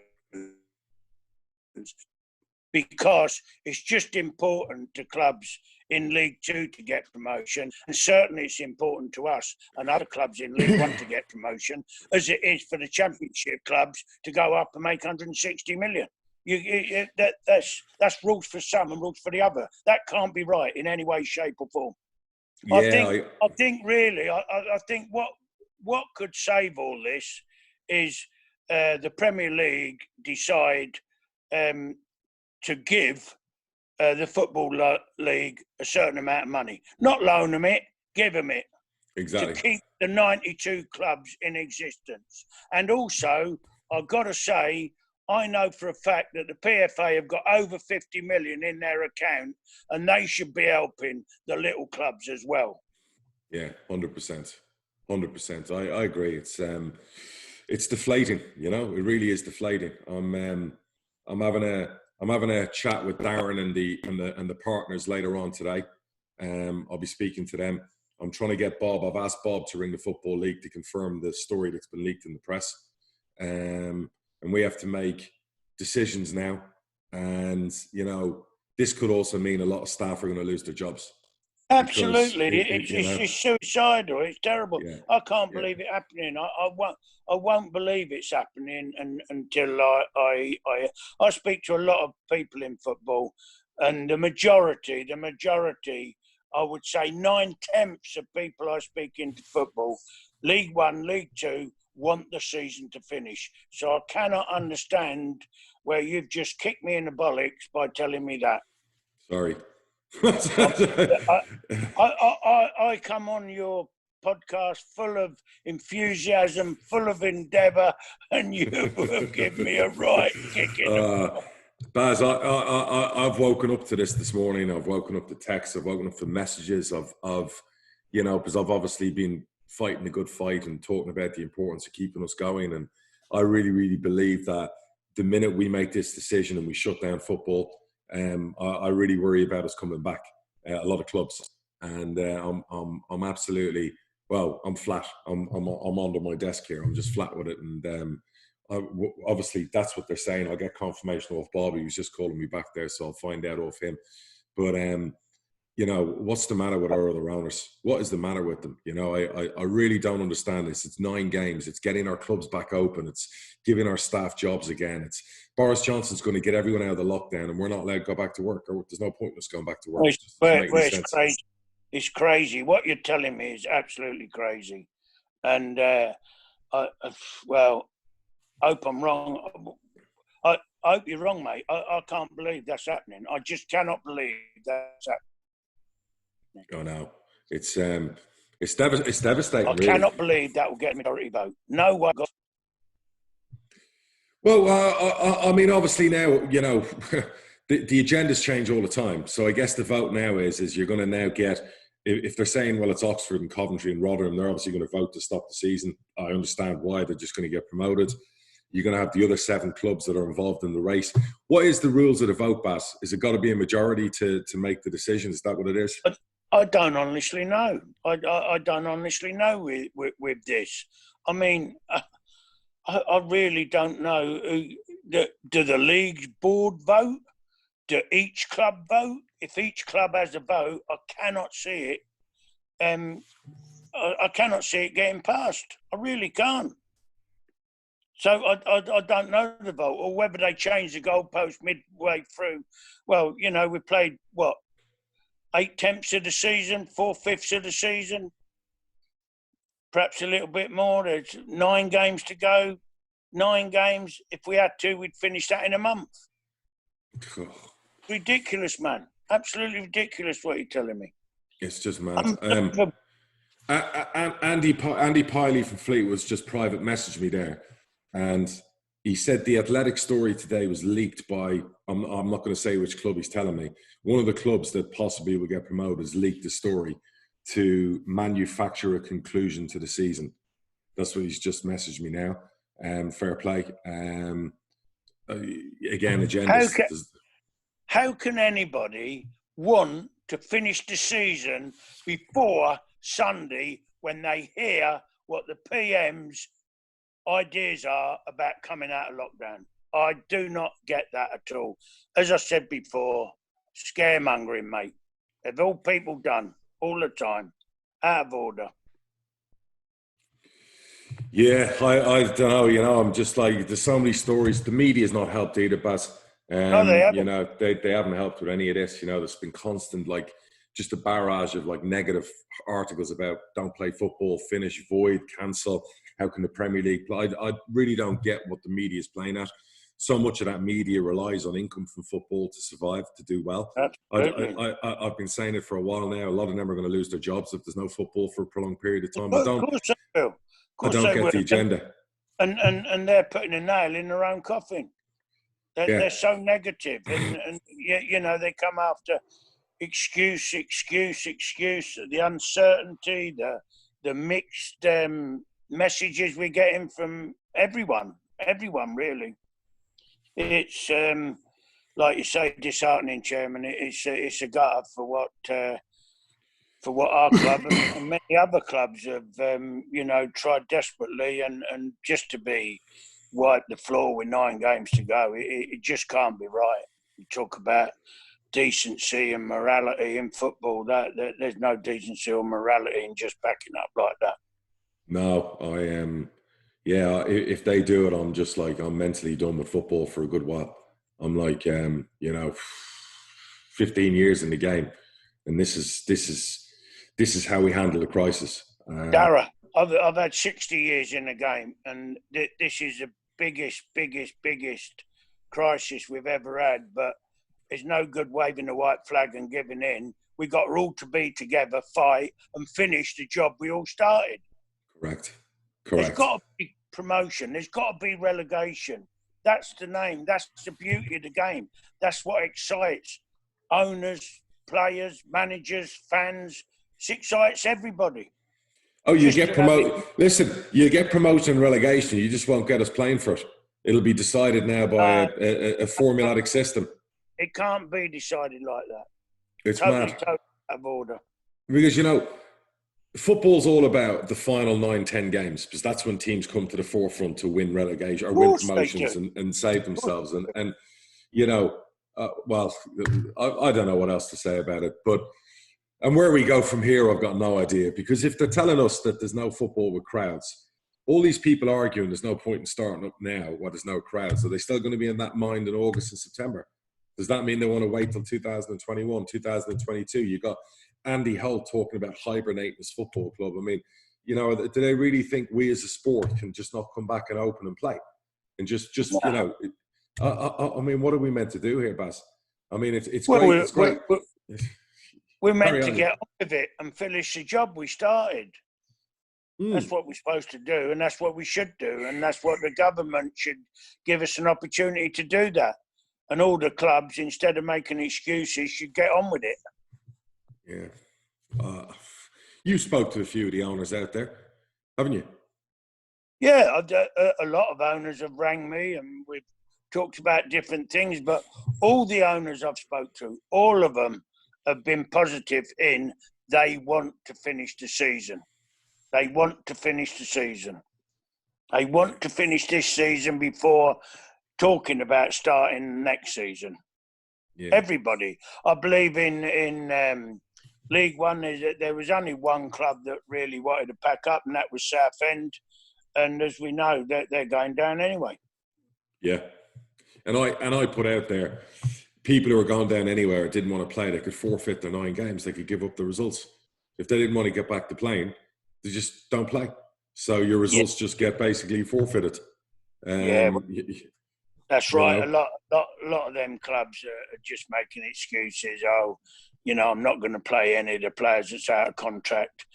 Because it's just important to clubs in League Two to get promotion, and certainly it's important to us and other clubs in League One to get promotion, as it is for the Championship clubs to go up and make 160 million. That's rules for some and rules for the other. That can't be right in any way, shape, or form. I think what could save all this is the Premier League decide to give the Football League a certain amount of money. Not loan them it, give them it.
Exactly.
To keep the 92 clubs in existence. And also, I've got to say, I know for a fact that the PFA have got over 50 million in their account, and they should be helping the little clubs as well.
Yeah, 100%. 100%. I agree. It's deflating, it really is deflating. I'm having a chat with Darren and the partners later on today. I'll be speaking to them. I'm trying to get Bob. I've asked Bob to ring the Football League to confirm the story that's been leaked in the press. And we have to make decisions now. And, this could also mean a lot of staff are going to lose their jobs.
Absolutely. It's suicidal. It's terrible. Yeah. I can't believe it happening. I won't believe it's happening until I speak to a lot of people in football, and the majority, I would say 9/10 of people I speak into football, League One, League Two, want the season to finish. So I cannot understand where you've just kicked me in the bollocks by telling me that.
Sorry.
I come on your podcast full of enthusiasm, full of endeavour, and you will give me a right kick in the
Baz, I've woken up to this morning. I've woken up to texts. I've woken up to messages of because I've obviously been fighting a good fight and talking about the importance of keeping us going. And I really, really believe that the minute we make this decision and we shut down football, I really worry about us coming back. A lot of clubs, and I'm absolutely I'm flat. I'm under my desk here. I'm just flat with it, and obviously that's what they're saying. I'll get confirmation off Bob. He was just calling me back there, so I'll find out off him. But what's the matter with our other owners? What is the matter with them? I really don't understand this. It's 9 games. It's getting our clubs back open. It's giving our staff jobs again. It's Boris Johnson's going to get everyone out of the lockdown, and we're not allowed to go back to work. Or there's no point in us going back to work.
It's crazy. It's crazy. What you're telling me is absolutely crazy. And I hope I'm wrong. I hope you're wrong, mate. I can't believe that's happening. I just cannot believe that's happening.
Oh no, it's devastating.
I
Really.
cannot believe that will get a majority vote. No way.
Well, I mean, obviously now, you know, the agendas change all the time. So I guess the vote now is you're going to now get, if they're saying, well, it's Oxford and Coventry and Rotherham, they're obviously going to vote to stop the season. I understand why. They're just going to get promoted. You're going to have the other 7 clubs that are involved in the race. What is the rules of the vote, Bas? Is it got to be a majority to make the decision? Is that what it is?
I don't honestly know. I don't honestly know with this. I mean, I really don't know. Do the league's board vote? Do each club vote? If each club has a vote, I cannot see it. I cannot see it getting passed. I really can't. So I don't know the vote, or whether they change the goalpost midway through. Well, you know, we played, 8/10 of the season, 4/5 of the season, perhaps a little bit more. There's 9 games to go. 9 games. If we had to, we'd finish that in a month. Ridiculous, man. Absolutely ridiculous what you're telling me.
It's just mad. Andy Piley from Fleetwood's just private messaged me there, and he said the Athletic story today was leaked by, I'm not going to say which club he's telling me, one of the clubs that possibly will get promoted has leaked the story to manufacture a conclusion to the season. That's what he's just messaged me now. Fair play. Again, agenda.
How can anybody want to finish the season before Sunday when they hear what the PM's ideas are about coming out of lockdown? I do not get that at all. As I said before, scaremongering, mate. They've all people done all the time, out of order.
Yeah, I don't know. You know, I'm just like, there's so many stories. The media's not helped either, Bas.
No, they haven't.
You know, they haven't helped with any of this. You know, there's been constant, like, just a barrage of like negative articles about don't play football, finish, void, cancel. How can the Premier League play? I really don't get what the media is playing at. So much of that media relies on income from football to survive, to do well. I've been saying it for a while now. A lot of them are going to lose their jobs if there's no football for a prolonged period of time.
Of course they will.
I don't get the agenda.
And they're putting a nail in their own coffin. They're so negative, and you know, they come after excuse. The uncertainty, the mixed messages we're getting from everyone really. It's like you say, disheartening, Chairman. It's a gutter for what our club and many other clubs have, you know, tried desperately and just to be wiped the floor with 9 games to go. It just can't be right. You talk about decency and morality in football. That there's no decency or morality in just backing up like that.
No, I am. Yeah, if they do it, I'm just like, I'm mentally done with football for a good while. I'm like, you know, 15 years in the game, and this is how we handle a crisis.
Dara, I've had 60 years in the game, and this is the biggest crisis we've ever had. But there's no good waving the white flag and giving in. We got all to be together, fight, and finish the job we all started.
Correct.
There's got to be promotion. There's got to be relegation. That's the name. That's the beauty of the game. That's what excites owners, players, managers, fans. It excites everybody.
Oh, you get promoted. Listen, you get promoted and relegation. You just won't get us playing for it. It'll be decided now by a formulaic system.
It can't be decided like that.
It's
totally
mad.
out of order.
Because, you know, football's all about the final 9-10 games, because that's when teams come to the forefront to win relegation or win promotions and save themselves. And you know, well, I don't know what else to say about it. But and where we go from here, I've got no idea. Because if they're telling us that there's no football with crowds, all these people arguing there's no point in starting up now while there's no crowds. Are they still going to be in that mind in August and September? Does that mean they want to wait till 2021, 2022? You got Andy Holt talking about hibernating his football club. I mean, you know, do they really think we as a sport can just not come back and open and play? And just you know, I mean, what are we meant to do here, Bas? I mean, it's great. It's great.
we're meant
Carry
to
on.
get on with it and finish the job we started. That's what we're supposed to do, and that's what we should do, and that's what the government should give us an opportunity to do that. And all the clubs, instead of making excuses, should get on with it.
Yeah. You spoke to a few of the owners out there, haven't you?
Yeah, a lot of owners have rang me, and we've talked about different things, but all the owners I've spoke to, all of them have been positive in they want to finish the season. They want to finish the season. They want to finish this season before talking about starting next season. Yeah. Everybody. I believe in League One, there was only one club that really wanted to pack up, and that was Southend. And as we know, they're going down anyway.
Yeah. And I put out there, people who are gone down anywhere didn't want to play, they could forfeit their 9 games. They could give up the results. If they didn't want to get back to playing, they just don't play. So your results just get basically forfeited.
That's right. You know. A lot of them clubs are just making excuses. Oh, I'm not going to play any of the players that's out of contract.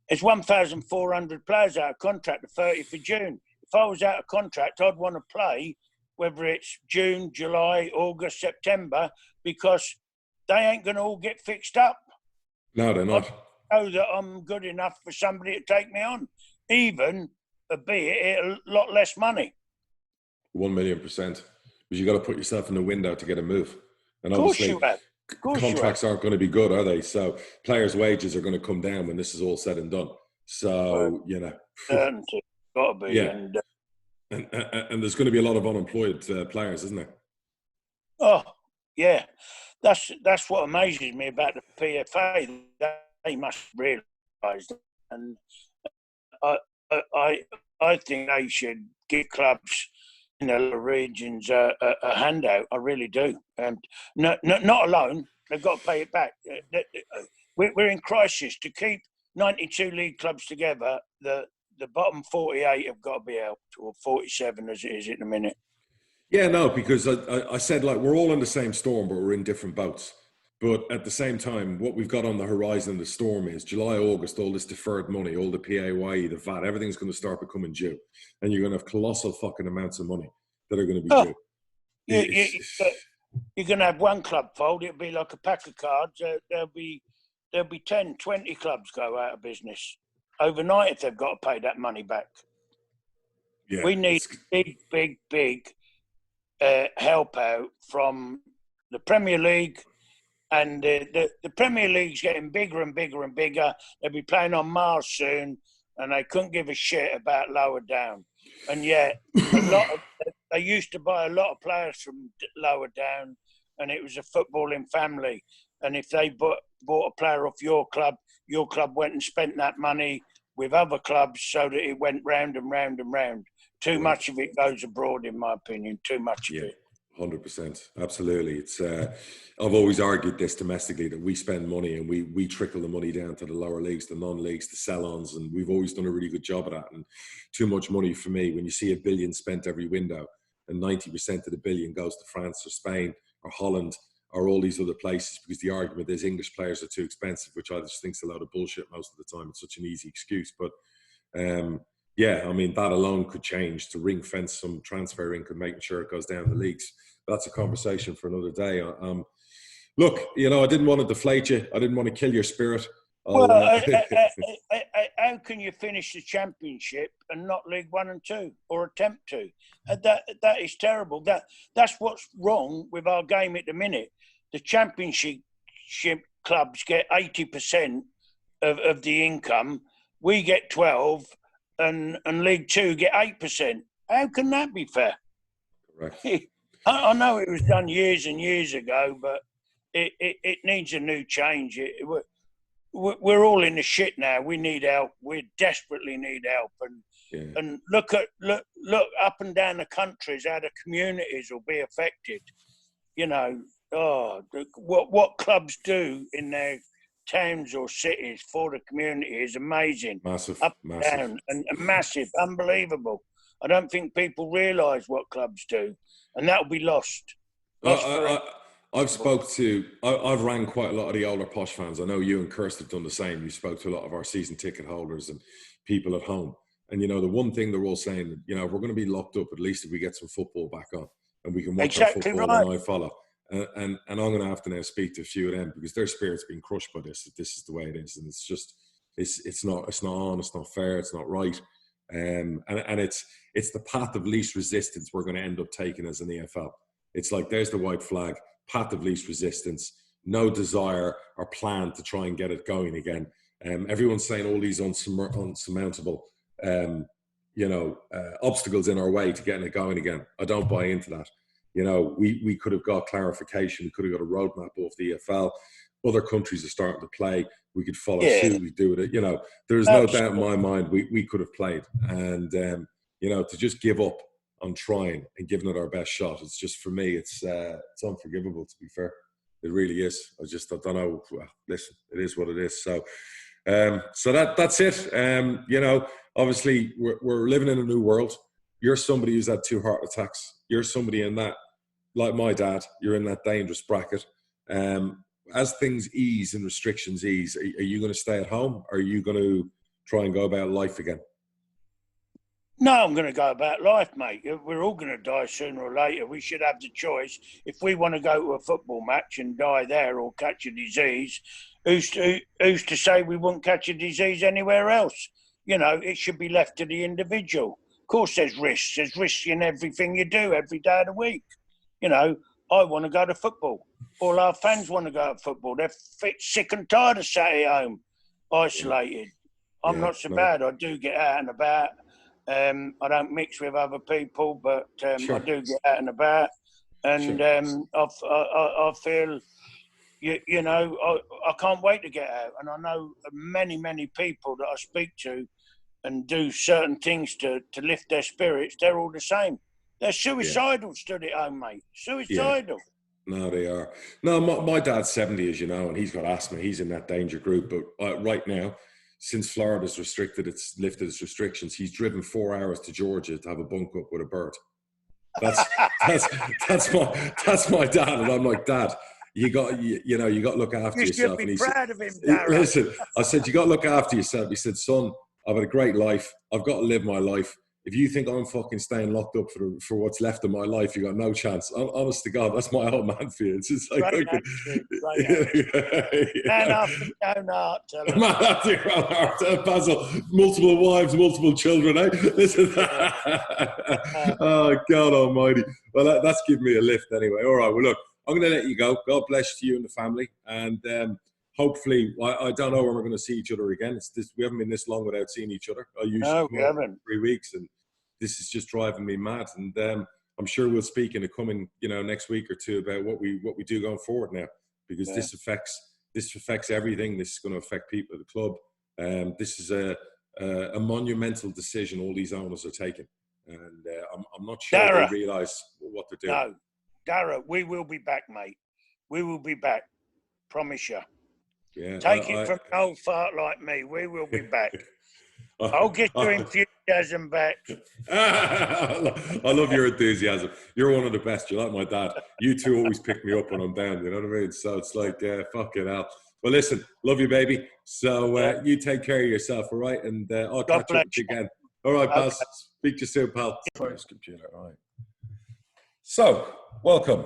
It's 1,400 players out of contract the 30th of June. If I was out of contract, I'd want to play, whether it's June, July, August, September, because they ain't going to all get fixed up.
No, they're not.
I know that I'm good enough for somebody to take me on, even albeit a lot less money.
1,000,000%. But you got to put yourself in the window to get a move. And
of course you have.
Contracts aren't going to be good, are they? So players' wages are going to come down when this is all said and done. So,
certainty. Got to be.
Yeah. And there's going to be a lot of unemployed players, isn't there?
Oh, yeah. That's what amazes me about the PFA. They must realise that. And I think they should give clubs in the regions a handout. I really do. Not alone. They've got to pay it back. We're in crisis. To keep 92 league clubs together, the bottom 48 have got to be out, or 47 as it is at the minute.
Yeah, no, because I said, we're all in the same storm, but we're in different boats. But at the same time, what we've got on the horizon of the storm is July, August, all this deferred money, all the PAYE, the VAT, everything's going to start becoming due. And you're going to have colossal fucking amounts of money that are going to be due.
You're going to have one club fold. It'll be like a pack of cards. There'll be 10, 20 clubs go out of business overnight if they've got to pay that money back. Yeah, we need big help out from the Premier League. And the Premier League's getting bigger and bigger and bigger. They'll be playing on Mars soon, and they couldn't give a shit about lower down. And yet, they used to buy a lot of players from lower down, and it was a footballing family. And if they bought a player off your club went and spent that money with other clubs so that it went round and round and round. Too much of it goes abroad, in my opinion. Too much of it.
100%. Absolutely. It's I've always argued this domestically, that we spend money and we trickle the money down to the lower leagues, the non-leagues, the sell-ons, and we've always done a really good job of that. And too much money for me, when you see $1 billion spent every window and 90% of the billion goes to France or Spain or Holland or all these other places, because the argument is English players are too expensive, which I just think is a load of bullshit most of the time. It's such an easy excuse. But yeah, I mean, that alone could change to ring fence some transfer income, making sure it goes down the leagues. But that's a conversation for another day. Look, I didn't want to deflate you. I didn't want to kill your spirit.
How can you finish the championship and not League 1 and 2 or attempt to? That is terrible. That's what's wrong with our game at the minute. The championship clubs get 80% of the income. We get 12%. And League 2 get 8%. How can that be fair?
Correct.
I know it was done years and years ago, but it needs a new change. We're all in the shit now. We need help. We desperately need help. And look up and down the countries how the communities will be affected. What clubs do in their towns or cities for the community is amazing.
Massive.
Down, and massive, unbelievable. I don't think people realise what clubs do, and that'll be lost.
I've rang quite a lot of the older posh fans. I know you and Kirst have done the same. You spoke to a lot of our season ticket holders and people at home. And, the one thing they're all saying, if we're going to be locked up, at least if we get some football back on and we can watch our football
right.
and I follow. And I'm going to have to now speak to a few of them because their spirit's been crushed by this. This is the way it is. And it's just, it's not on, it's not fair, it's not right. And it's the path of least resistance we're going to end up taking as an EFL. It's like, there's the white flag, path of least resistance, no desire or plan to try and get it going again. Everyone's saying all these unsurmountable, obstacles in our way to getting it going again. I don't buy into that. We could have got clarification. We could have got a roadmap off the EFL. Other countries are starting to play. We could follow suit. We do it. There's no doubt in my mind we could have played. And, to just give up on trying and giving it our best shot, it's just, for me, it's unforgivable, to be fair. It really is. I don't know. Well, listen, it is what it is. So that's it. Obviously we're living in a new world. You're somebody who's had 2 heart attacks. You're somebody in that, like my dad, you're in that dangerous bracket. As things ease and restrictions ease, are you going to stay at home? Or are you going to try and go about life again?
No, I'm going to go about life, mate. We're all going to die sooner or later. We should have the choice. If we want to go to a football match and die there or catch a disease, who's to say we won't catch a disease anywhere else? It should be left to the individual. Of course, there's risks. There's risks in everything you do every day of the week. I want to go to football. All our fans want to go to football. They're sick and tired of sitting at home, isolated. I'm not so bad. I do get out and about. I don't mix with other people, but I do get out and about. And I feel, I can't wait to get out. And I know many, many people that I speak to and do certain things to lift their spirits. They're all the same. They're suicidal stood at home, mate. Suicidal.
Yeah. No, they are. No, my dad's 70, as you know, and he's got asthma. He's in that danger group. But right now, since Florida's lifted its restrictions, he's driven 4 hours to Georgia to have a bunk up with a bird. That's my dad, and I'm like, Dad, you got to look after yourself.
You should be proud of him, Darren.
Listen, I said, you got to look after yourself. He said, son, I've had a great life. I've got to live my life. If you think I'm fucking staying locked up for what's left of my life, you got no chance. Honest to God, that's my old man for you. It's just like,
man after your own heart,
man after your own heart, Basil. Multiple wives, multiple children. Eh? Listen, oh God Almighty. Well, that's given me a lift anyway. All right. Well, look, I'm going to let you go. God bless you and the family, and hopefully, I don't know when we're going to see each other again. We haven't been this long without seeing each other. I usually
we haven't.
3 weeks, and this is just driving me mad. And I'm sure we'll speak in the coming, next week or two about what we do going forward now, because this affects everything. This is going to affect people at the club. This is a monumental decision all these owners are taking, and I'm not sure
Dara,
they realise what they're doing.
No, Dara, we will be back, mate. We will be back. Promise you.
Yeah,
Take it from an old fart like me. We will be back. I'll get your enthusiasm back.
I love your enthusiasm. You're one of the best. You're like my dad. You two always pick me up when I'm down. You know what I mean? So it's like, fucking hell. Well, listen, love you, baby. So you take care of yourself, all right? And I'll catch up with you again. All right, pal. Okay. Speak to you soon, pal. Computer, all right. So, welcome,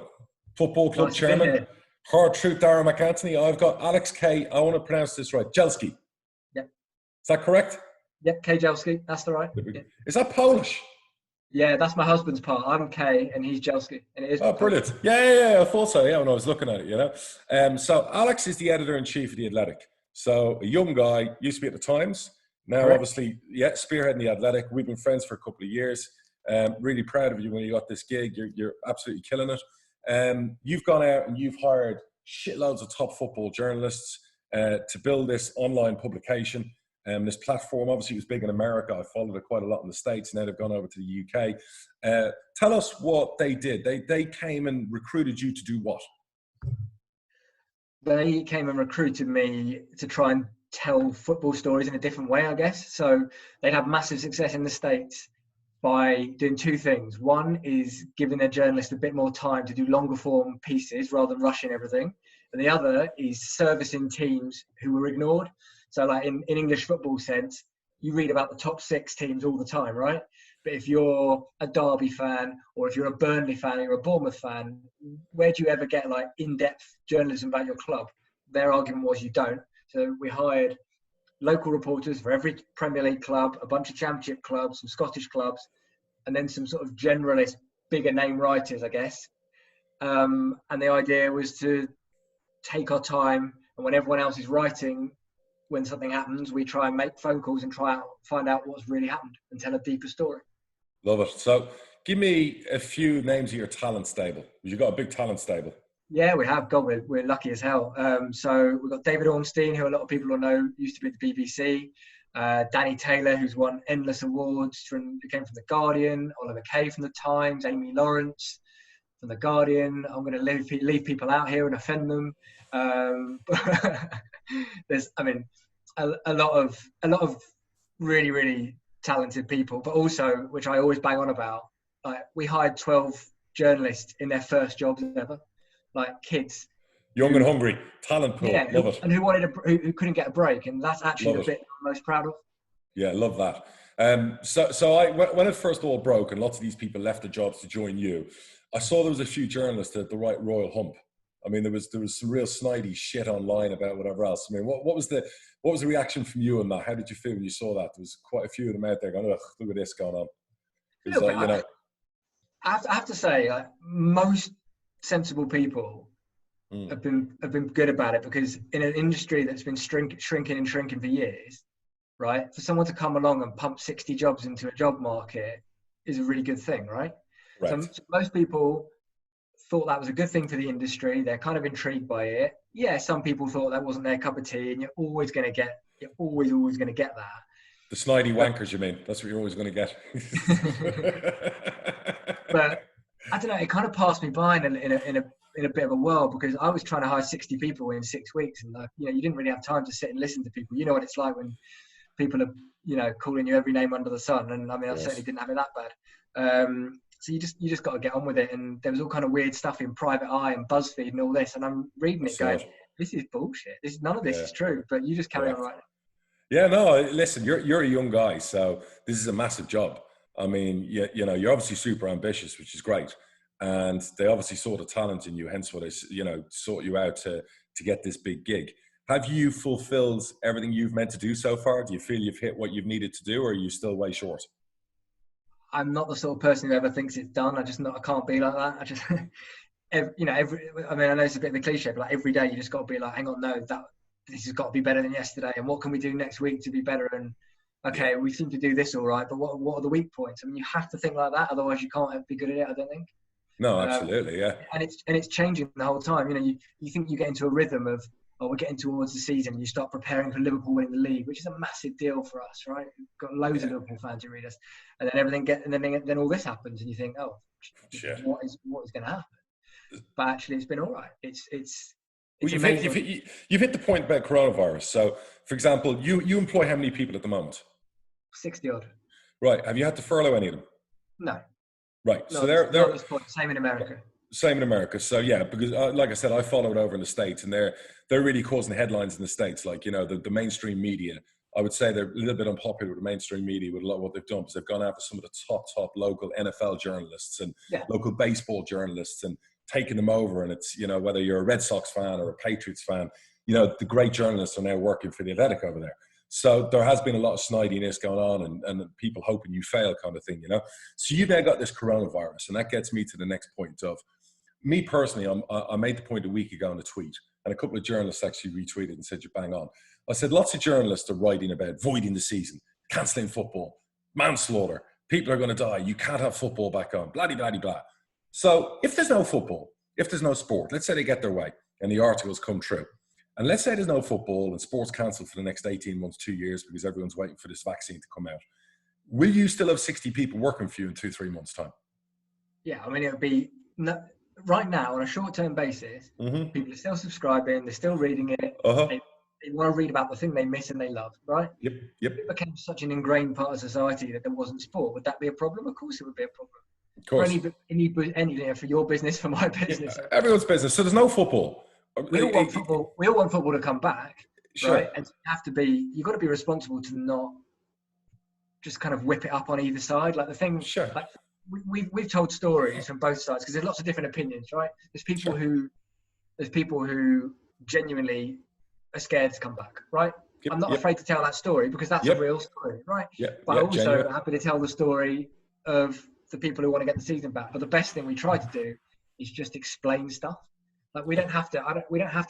Football Club Chairman. Hard Truth, Darren McAnthony. I've got Alex K. I want to pronounce this right. Jelski.
Yeah.
Is that correct?
Yeah, K. Jelski. That's the right. Yeah.
Is that Polish?
Yeah, that's my husband's part. I'm K and he's Jelski. And it is.
Oh, brilliant. Yeah. I thought so, when I was looking at it, So Alex is the editor-in-chief of The Athletic. So a young guy, used to be at The Times. Now, correct. Obviously, spearheading The Athletic. We've been friends for a couple of years. Really proud of you when you got this gig. You're absolutely killing it. You've gone out and you've hired shitloads of top football journalists to build this online publication. This platform obviously was big in America. I followed it quite a lot in the States. Now they've gone over to the UK. Tell us what they did. They came and recruited you to do what?
They came and recruited me to try and tell football stories in a different way, I guess. So they'd had massive success in the States by doing two things. One is giving their journalists a bit more time to do longer form pieces rather than rushing everything. And the other is servicing teams who were ignored. So like in English football sense, you read about the top 6 teams all the time, right? But if you're a Derby fan, or if you're a Burnley fan, or you're a Bournemouth fan, where do you ever get like in-depth journalism about your club? Their argument was you don't. So we hired local reporters for every Premier League club, a bunch of Championship clubs, some Scottish clubs, and then some sort of generalist, bigger name writers, I guess. And the idea was to take our time, and when everyone else is writing, when something happens, we try and make phone calls and find out what's really happened and tell a deeper story.
Love it. So give me a few names of your talent stable. You've got a big talent stable.
Yeah, we have. God, we're lucky as hell. So we've got David Ornstein, who a lot of people will know used to be at the BBC. Danny Taylor, who's won endless awards who came from The Guardian. Oliver Kay from The Times. Amy Lawrence from The Guardian. I'm going to leave people out here and offend them. There's, I mean, a lot of really, really talented people, but also, which I always bang on about, like we hired 12 journalists in their first jobs ever. Like kids,
young and hungry, talent pool.
Yeah,
love it.
And who couldn't get a break, and that's actually the bit I'm most proud of.
Yeah, love that. When it first all broke, and lots of these people left their jobs to join you, I saw there was a few journalists at the right royal hump. I mean, there was some real snidey shit online about whatever else. I mean, what was the reaction from you on that? How did you feel when you saw that? There was quite a few of them out there going, "Ugh, look at this going on." It's like, you know,
I have to say, like, most sensible people have been good about it, because in an industry that's been shrinking for years, right? For someone to come along and pump 60 jobs into a job market is a really good thing, right?
Right.
So most people thought that was a good thing for the industry. They're kind of intrigued by it. Yeah, some people thought that wasn't their cup of tea, and you're always going to get that.
The snidey wankers, you mean? That's what you're always going to get.
But I don't know. It kind of passed me by in a bit of a whirl, because I was trying to hire 60 people in 6 weeks, and you didn't really have time to sit and listen to people. You know what it's like when people are calling you every name under the sun. And I mean, I certainly didn't have it that bad. So you just got to get on with it. And there was all kind of weird stuff in Private Eye and BuzzFeed and all this, and I'm reading it going, this is bullshit. None of this is true. But you just carry on writing.
Yeah, no, listen, you're a young guy, so this is a massive job. I mean, you know, you're obviously super ambitious, which is great. And they obviously saw the talent in you, hence why they, sought you out to get this big gig. Have you fulfilled everything you've meant to do so far? Do you feel you've hit what you've needed to do, or are you still way short?
I'm not the sort of person who ever thinks it's done. I can't be like that. I just, I know it's a bit of a cliche, but like every day you just got to be like, hang on, no, this has got to be better than yesterday. And what can we do next week to be better? And okay, we seem to do this all right, but what are the weak points? I mean, you have to think like that. Otherwise you can't be good at it, I don't think.
No, absolutely, yeah.
And it's changing the whole time. You think you get into a rhythm of, we're getting towards the season. You start preparing for Liverpool winning the league, which is a massive deal for us, right? We've got loads of Liverpool fans who read us, and then then all this happens, and you think, oh, what is going to happen? But actually, it's been all right. It's
you've hit the point about coronavirus. So, for example, you employ how many people at the moment?
60 odd.
Right. Have you had to furlough any of them?
No.
Right.
No,
so they're
at this point, same in America.
Same in America. So yeah, because like I said, I followed over in the States, and they're really causing headlines in the States. Like, the mainstream media, I would say they're a little bit unpopular with the mainstream media with a lot of what they've done, because they've gone after some of the top local NFL journalists and local baseball journalists and taken them over. And it's, whether you're a Red Sox fan or a Patriots fan, the great journalists are now working for the Athletic over there. So there has been a lot of snidiness going on, and people hoping you fail kind of thing, So you've now got this coronavirus, and that gets me to the next point of me personally. I made the point a week ago in a tweet, and a couple of journalists actually retweeted and said, you're bang on. I said, lots of journalists are writing about voiding the season, cancelling football, manslaughter, people are going to die, you can't have football back on, blah, blah, blah, blah. So if there's no football, if there's no sport, let's say they get their way and the articles come true, and let's say there's no football and sports cancelled for the next 18 months, 2 years, because everyone's waiting for this vaccine to come out, will you still have 60 people working for you in 2-3 months' time?
Yeah, I mean, it would be... right now, on a short-term basis, people are still subscribing, they're still reading it. They want to read about the thing they miss and they love, right?
Yep. Yep.
If it became such an ingrained part of society that there wasn't sport, would that be a problem? Of course, it would be a problem.
Of
For
course.
for your business, for my business,
Everyone's business. So there's no football.
we all want football. We all want football to come back,
Sure.
right? And you've got to be responsible to not just kind of whip it up on either side. Like the thing,
Sure.
like we've told stories from both sides because there's lots of different opinions, right? There's people who genuinely are scared to come back, right?
Yep,
I'm not
yep.
afraid to tell that story because that's
Yep.
a real story, right?
Yeah.
But
yeah,
I'm also
genuine.
happy to tell the story of the people who want to get the season back. But the best thing we try to do is just explain stuff. Like we don't have to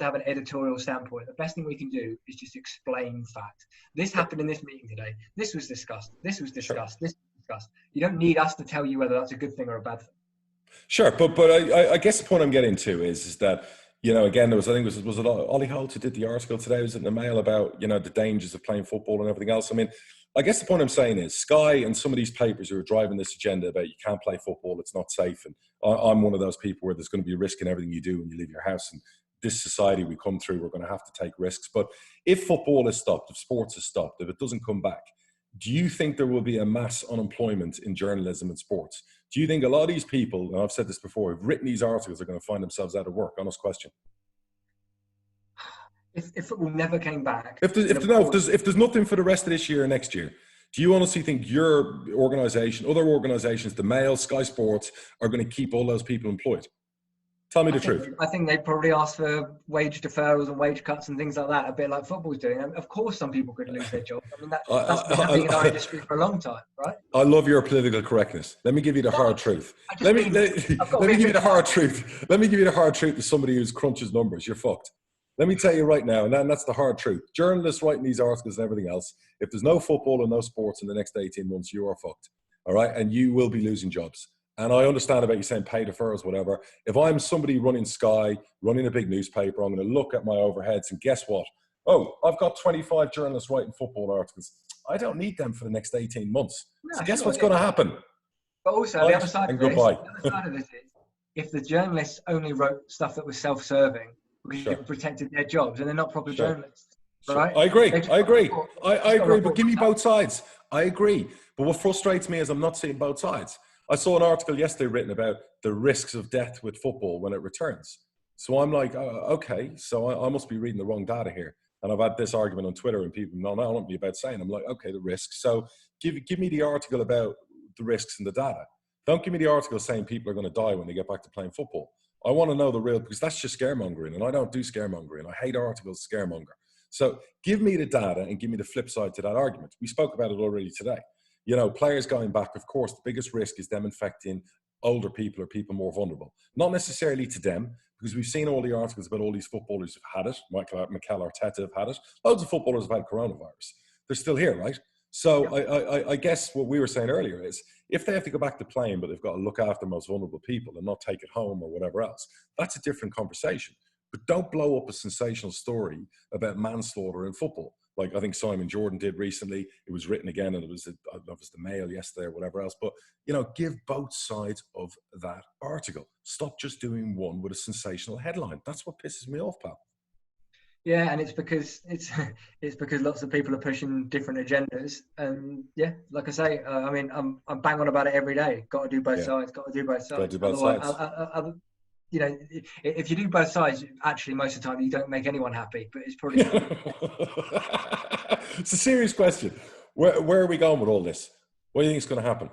have an editorial standpoint. The best thing we can do is just explain facts. This happened in this meeting today. This was discussed. This was discussed. This was discussed. You don't need us to tell you whether that's a good thing or a bad thing.
Sure, but I guess the point I'm getting to is that, you know, again, was it Ollie Holt who did the article today? Was it in the Mail about, you know, the dangers of playing football and everything else? I mean, I guess the point I'm saying is Sky and some of these papers who are driving this agenda about you can't play football, it's not safe. And I'm one of those people where there's going to be a risk in everything you do when you leave your house. And this society we come through, we're going to have to take risks. But if football is stopped, if sports is stopped, if it doesn't come back, do you think there will be a mass unemployment in journalism and sports? Do you think a lot of these people, and I've said this before, who've written these articles are going to find themselves out of work? Honest question.
If football never came back,
if there's nothing for the rest of this year or next year, do you honestly think your organisation, other organisations, the Mail, Sky Sports, are going to keep all those people employed? Tell me the truth.
I think they'd probably ask for wage deferrals and wage cuts and things like that, a bit like football's doing. And of course, some people could lose their job. I mean, that's been happening in our industry for a long time, right?
I love your political correctness. Let me give you the hard truth. Let me give you the hard truth. Let me give you the hard truth to somebody who crunches numbers. You're fucked. Let me tell you right now, and that's the hard truth. Journalists writing these articles and everything else, if there's no football and no sports in the next 18 months, you are fucked. All right? And you will be losing jobs. And I understand about you saying pay deferrals, whatever. If I'm somebody running Sky, running a big newspaper, I'm going to look at my overheads and guess what? Oh, I've got 25 journalists writing football articles. I don't need them for the next 18 months. So guess what's going to happen?
But also, the other side of this is, if the journalists only wrote stuff that was self-serving, because it protected their jobs, and they're not proper journalists, right?
I agree. I agree. But give me both sides. I agree. But what frustrates me is I'm not seeing both sides. I saw an article yesterday written about the risks of death with football when it returns. So I'm like, okay, so I must be reading the wrong data here. And I've had this argument on Twitter, and people not me about saying, I'm like, okay, the risks. So give me the article about the risks and the data. Don't give me the article saying people are going to die when they get back to playing football. I want to know the real, because that's just scaremongering, and I don't do scaremongering. I hate articles scaremonger. So give me the data and give me the flip side to that argument. We spoke about it already today. You know, players going back, of course, the biggest risk is them infecting older people or people more vulnerable. Not necessarily to them, because we've seen all the articles about all these footballers who've had it. Mikel Arteta have had it. Loads of footballers have had coronavirus. They're still here, right? So I guess what we were saying earlier is, if they have to go back to playing, but they've got to look after most vulnerable people and not take it home or whatever else, that's a different conversation. But don't blow up a sensational story about manslaughter in football. Like I think Simon Jordan did recently. It was written again, and it was the Mail yesterday or whatever else. But, you know, give both sides of that article. Stop just doing one with a sensational headline. That's what pisses me off, pal.
Yeah, and it's because lots of people are pushing different agendas, and yeah, like I say, I mean, I'm bang on about it every day. Got to do both sides. Got to do both sides.
Got to do both sides.
You know, if you do both sides, actually, most of the time you don't make anyone happy. But it's probably
it's a serious question. Where are we going with all this? What do you think is going to happen?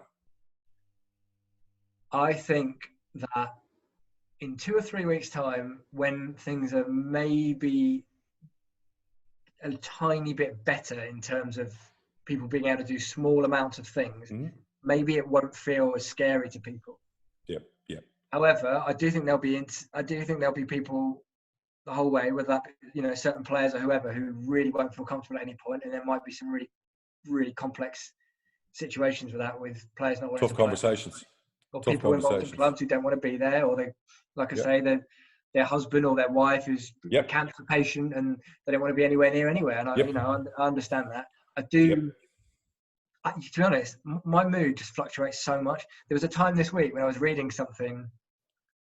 I think that in 2 or 3 weeks' time, when things are maybe a tiny bit better in terms of people being able to do small amounts of things, maybe it won't feel as scary to people.
Yeah.
However, I do think there'll be people the whole way, whether that, you know, certain players or whoever, who really won't feel comfortable at any point, and there might be some really, really complex situations with that, with players not wanting to play.
Conversations.
Or people involved in clubs who don't want to be there, or they, like I say, their husband or their wife who's a cancer patient and they don't want to be anywhere near anywhere. And I understand that. I do. To be honest, my mood just fluctuates so much. There was a time this week when I was reading something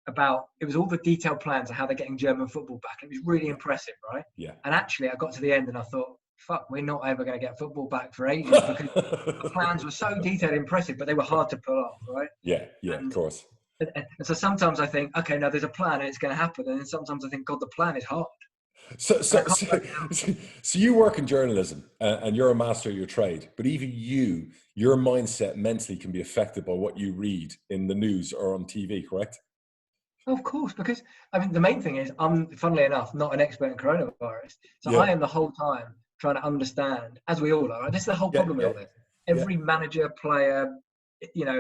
about, it was all the detailed plans of how they're getting German football back. It was really impressive, right?
Yeah.
And actually, I got to the end and I thought, fuck, we're not ever going to get football back for ages because the plans were so detailed and impressive, but they were hard to pull off, right?
Yeah, of course.
And so sometimes I think, okay, now there's a plan and it's going to happen. And then sometimes I think, God, the plan is hard.
So you work in journalism and you're a master of your trade, but even your mindset mentally can be affected by what you read in the news or on TV, correct?
Of course, because I mean, the main thing is I'm, funnily enough, not an expert in coronavirus. So
Yeah.
I am the whole time trying to understand, as we all are. This is the whole problem with all this. Every manager, player,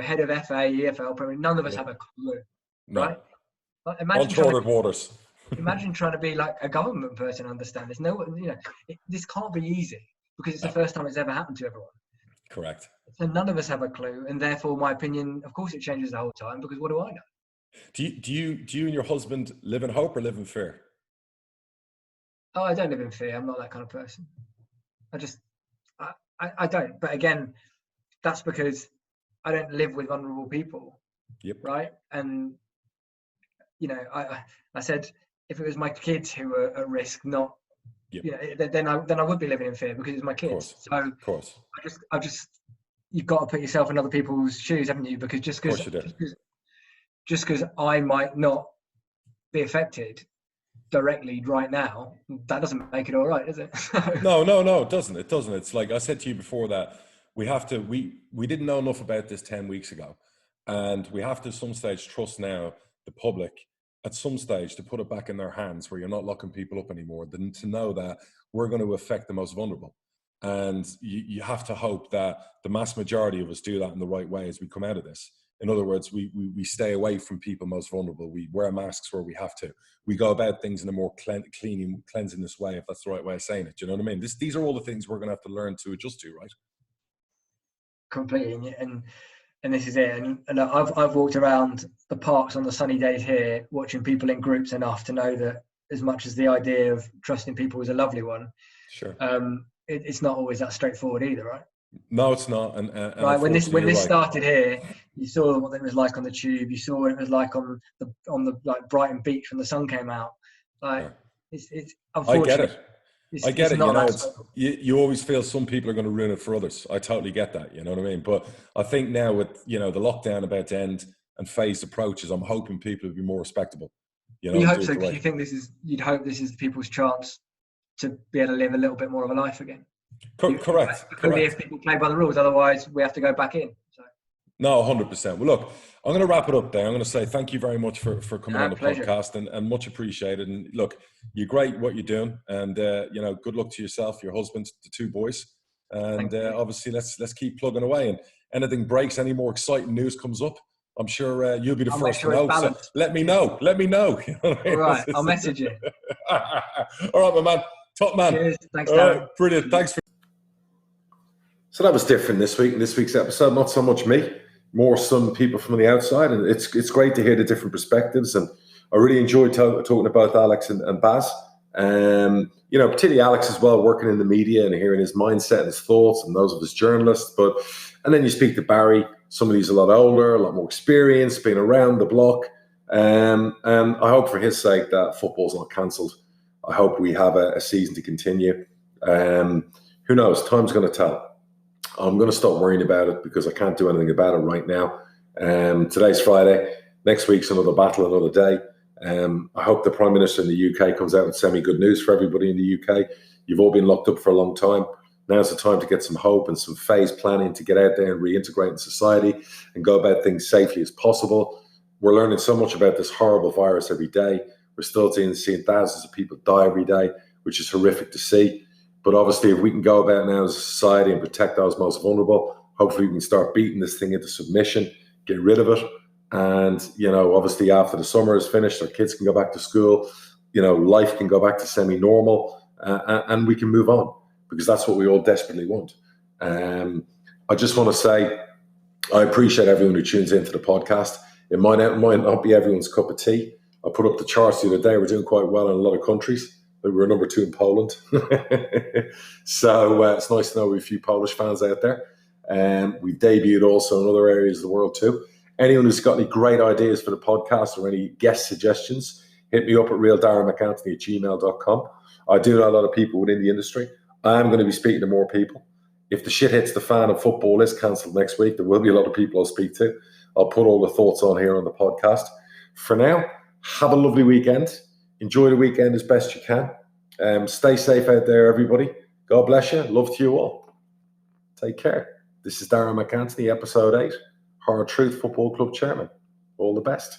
head of FA, EFL, Premier, none of us have a clue, right? Like,
Uncharted waters.
Imagine trying to be like a government person and understand this. No, this can't be easy because it's the first time it's ever happened to everyone.
Correct.
So none of us have a clue, and therefore my opinion, of course, it changes the whole time because what do I know?
Do you and your husband live in hope or live in fear?
Oh, I don't live in fear. I'm not that kind of person. I don't. But again, that's because I don't live with vulnerable people.
Yep.
Right. And I said if it was my kids who were at risk, not then I would be living in fear because it's my kids.
Of course.
I just you've got to put yourself in other people's shoes, haven't you? Because just because I might not be affected directly right now, that doesn't make it all right, does it?
No, it doesn't. It doesn't. It's like I said to you before that we didn't know enough about this 10 weeks ago, and we have to at some stage trust now the public at some stage to put it back in their hands where you're not locking people up anymore, than to know that we're going to affect the most vulnerable. And you have to hope that the mass majority of us do that in the right way as we come out of this. In other words, we stay away from people most vulnerable. We wear masks where we have to. We go about things in a more cleanliness way, if that's the right way of saying it. Do you know what I mean? These are all the things we're going to have to learn to adjust to, right?
Completely. And this is it. And I've walked around the parks on the sunny days here, watching people in groups enough to know that as much as the idea of trusting people is a lovely one,
sure,
it's not always that straightforward either, right?
No, it's not. And
right, when this started here, you saw what it was like on the tube. You saw what it was like on the like Brighton beach when the sun came out. Like it's unfortunate.
I get it. You always feel some people are going to ruin it for others. I totally get that. You know what I mean? But I think now with the lockdown about to end and phased approaches, I'm hoping people will be more respectable.
You hope so, because you think you'd hope this is people's chance to be able to live a little bit more of a life again.
Correct.
If people play by the rules, otherwise we have to go back in. So.
No, 100%. Well, look, I'm going to wrap it up there. I'm going to say thank you very much for coming on the podcast and much appreciated. And look, you're great what you're doing, and good luck to yourself, your husband, the two boys, and obviously let's keep plugging away. And anything breaks, any more exciting news comes up, I'm sure you'll be the first to know. So let me know. You know what I mean?
All right, I'll message you.
All right, my man. Top man.
Cheers. Thanks,
All
Darren.
right, brilliant. Thanks. So that was different this week. In this week's episode, not so much me, more some people from the outside, and it's great to hear the different perspectives. And I really enjoyed talking about Alex and Baz. Particularly Alex as well, working in the media and hearing his mindset and his thoughts, and those of his journalists. And then you speak to Barry. Somebody's a lot older, a lot more experienced, been around the block. And I hope for his sake that football's not cancelled. I hope we have a season to continue. Who knows? Time's going to tell. I'm going to stop worrying about it because I can't do anything about it right now. Today's Friday. Next week's another battle, another day. I hope the Prime Minister in the UK comes out with semi-good news for everybody in the UK. You've all been locked up for a long time. Now's the time to get some hope and some phased planning to get out there and reintegrate in society and go about things safely as possible. We're learning so much about this horrible virus every day. We're still seeing thousands of people die every day, which is horrific to see. But obviously, if we can go about now as a society and protect those most vulnerable, hopefully we can start beating this thing into submission, get rid of it. And, obviously after the summer is finished, our kids can go back to school, life can go back to semi-normal and we can move on because that's what we all desperately want. I just want to say I appreciate everyone who tunes into the podcast. It might not be everyone's cup of tea. I put up the charts the other day. We're doing quite well in a lot of countries. We're number 2 in Poland. So it's nice to know we have a few Polish fans out there. We've debuted also in other areas of the world too. Anyone who's got any great ideas for the podcast or any guest suggestions, hit me up at realdarrenmcAnthony@gmail.com. I do know a lot of people within the industry. I am going to be speaking to more people. If the shit hits the fan and football is cancelled next week, there will be a lot of people I'll speak to. I'll put all the thoughts on here on the podcast. For now, have a lovely weekend. Enjoy the weekend as best you can. Stay safe out there, everybody. God bless you. Love to you all. Take care. This is Darren McAnthony, episode 8, Hard Truth Football Club Chairman. All the best.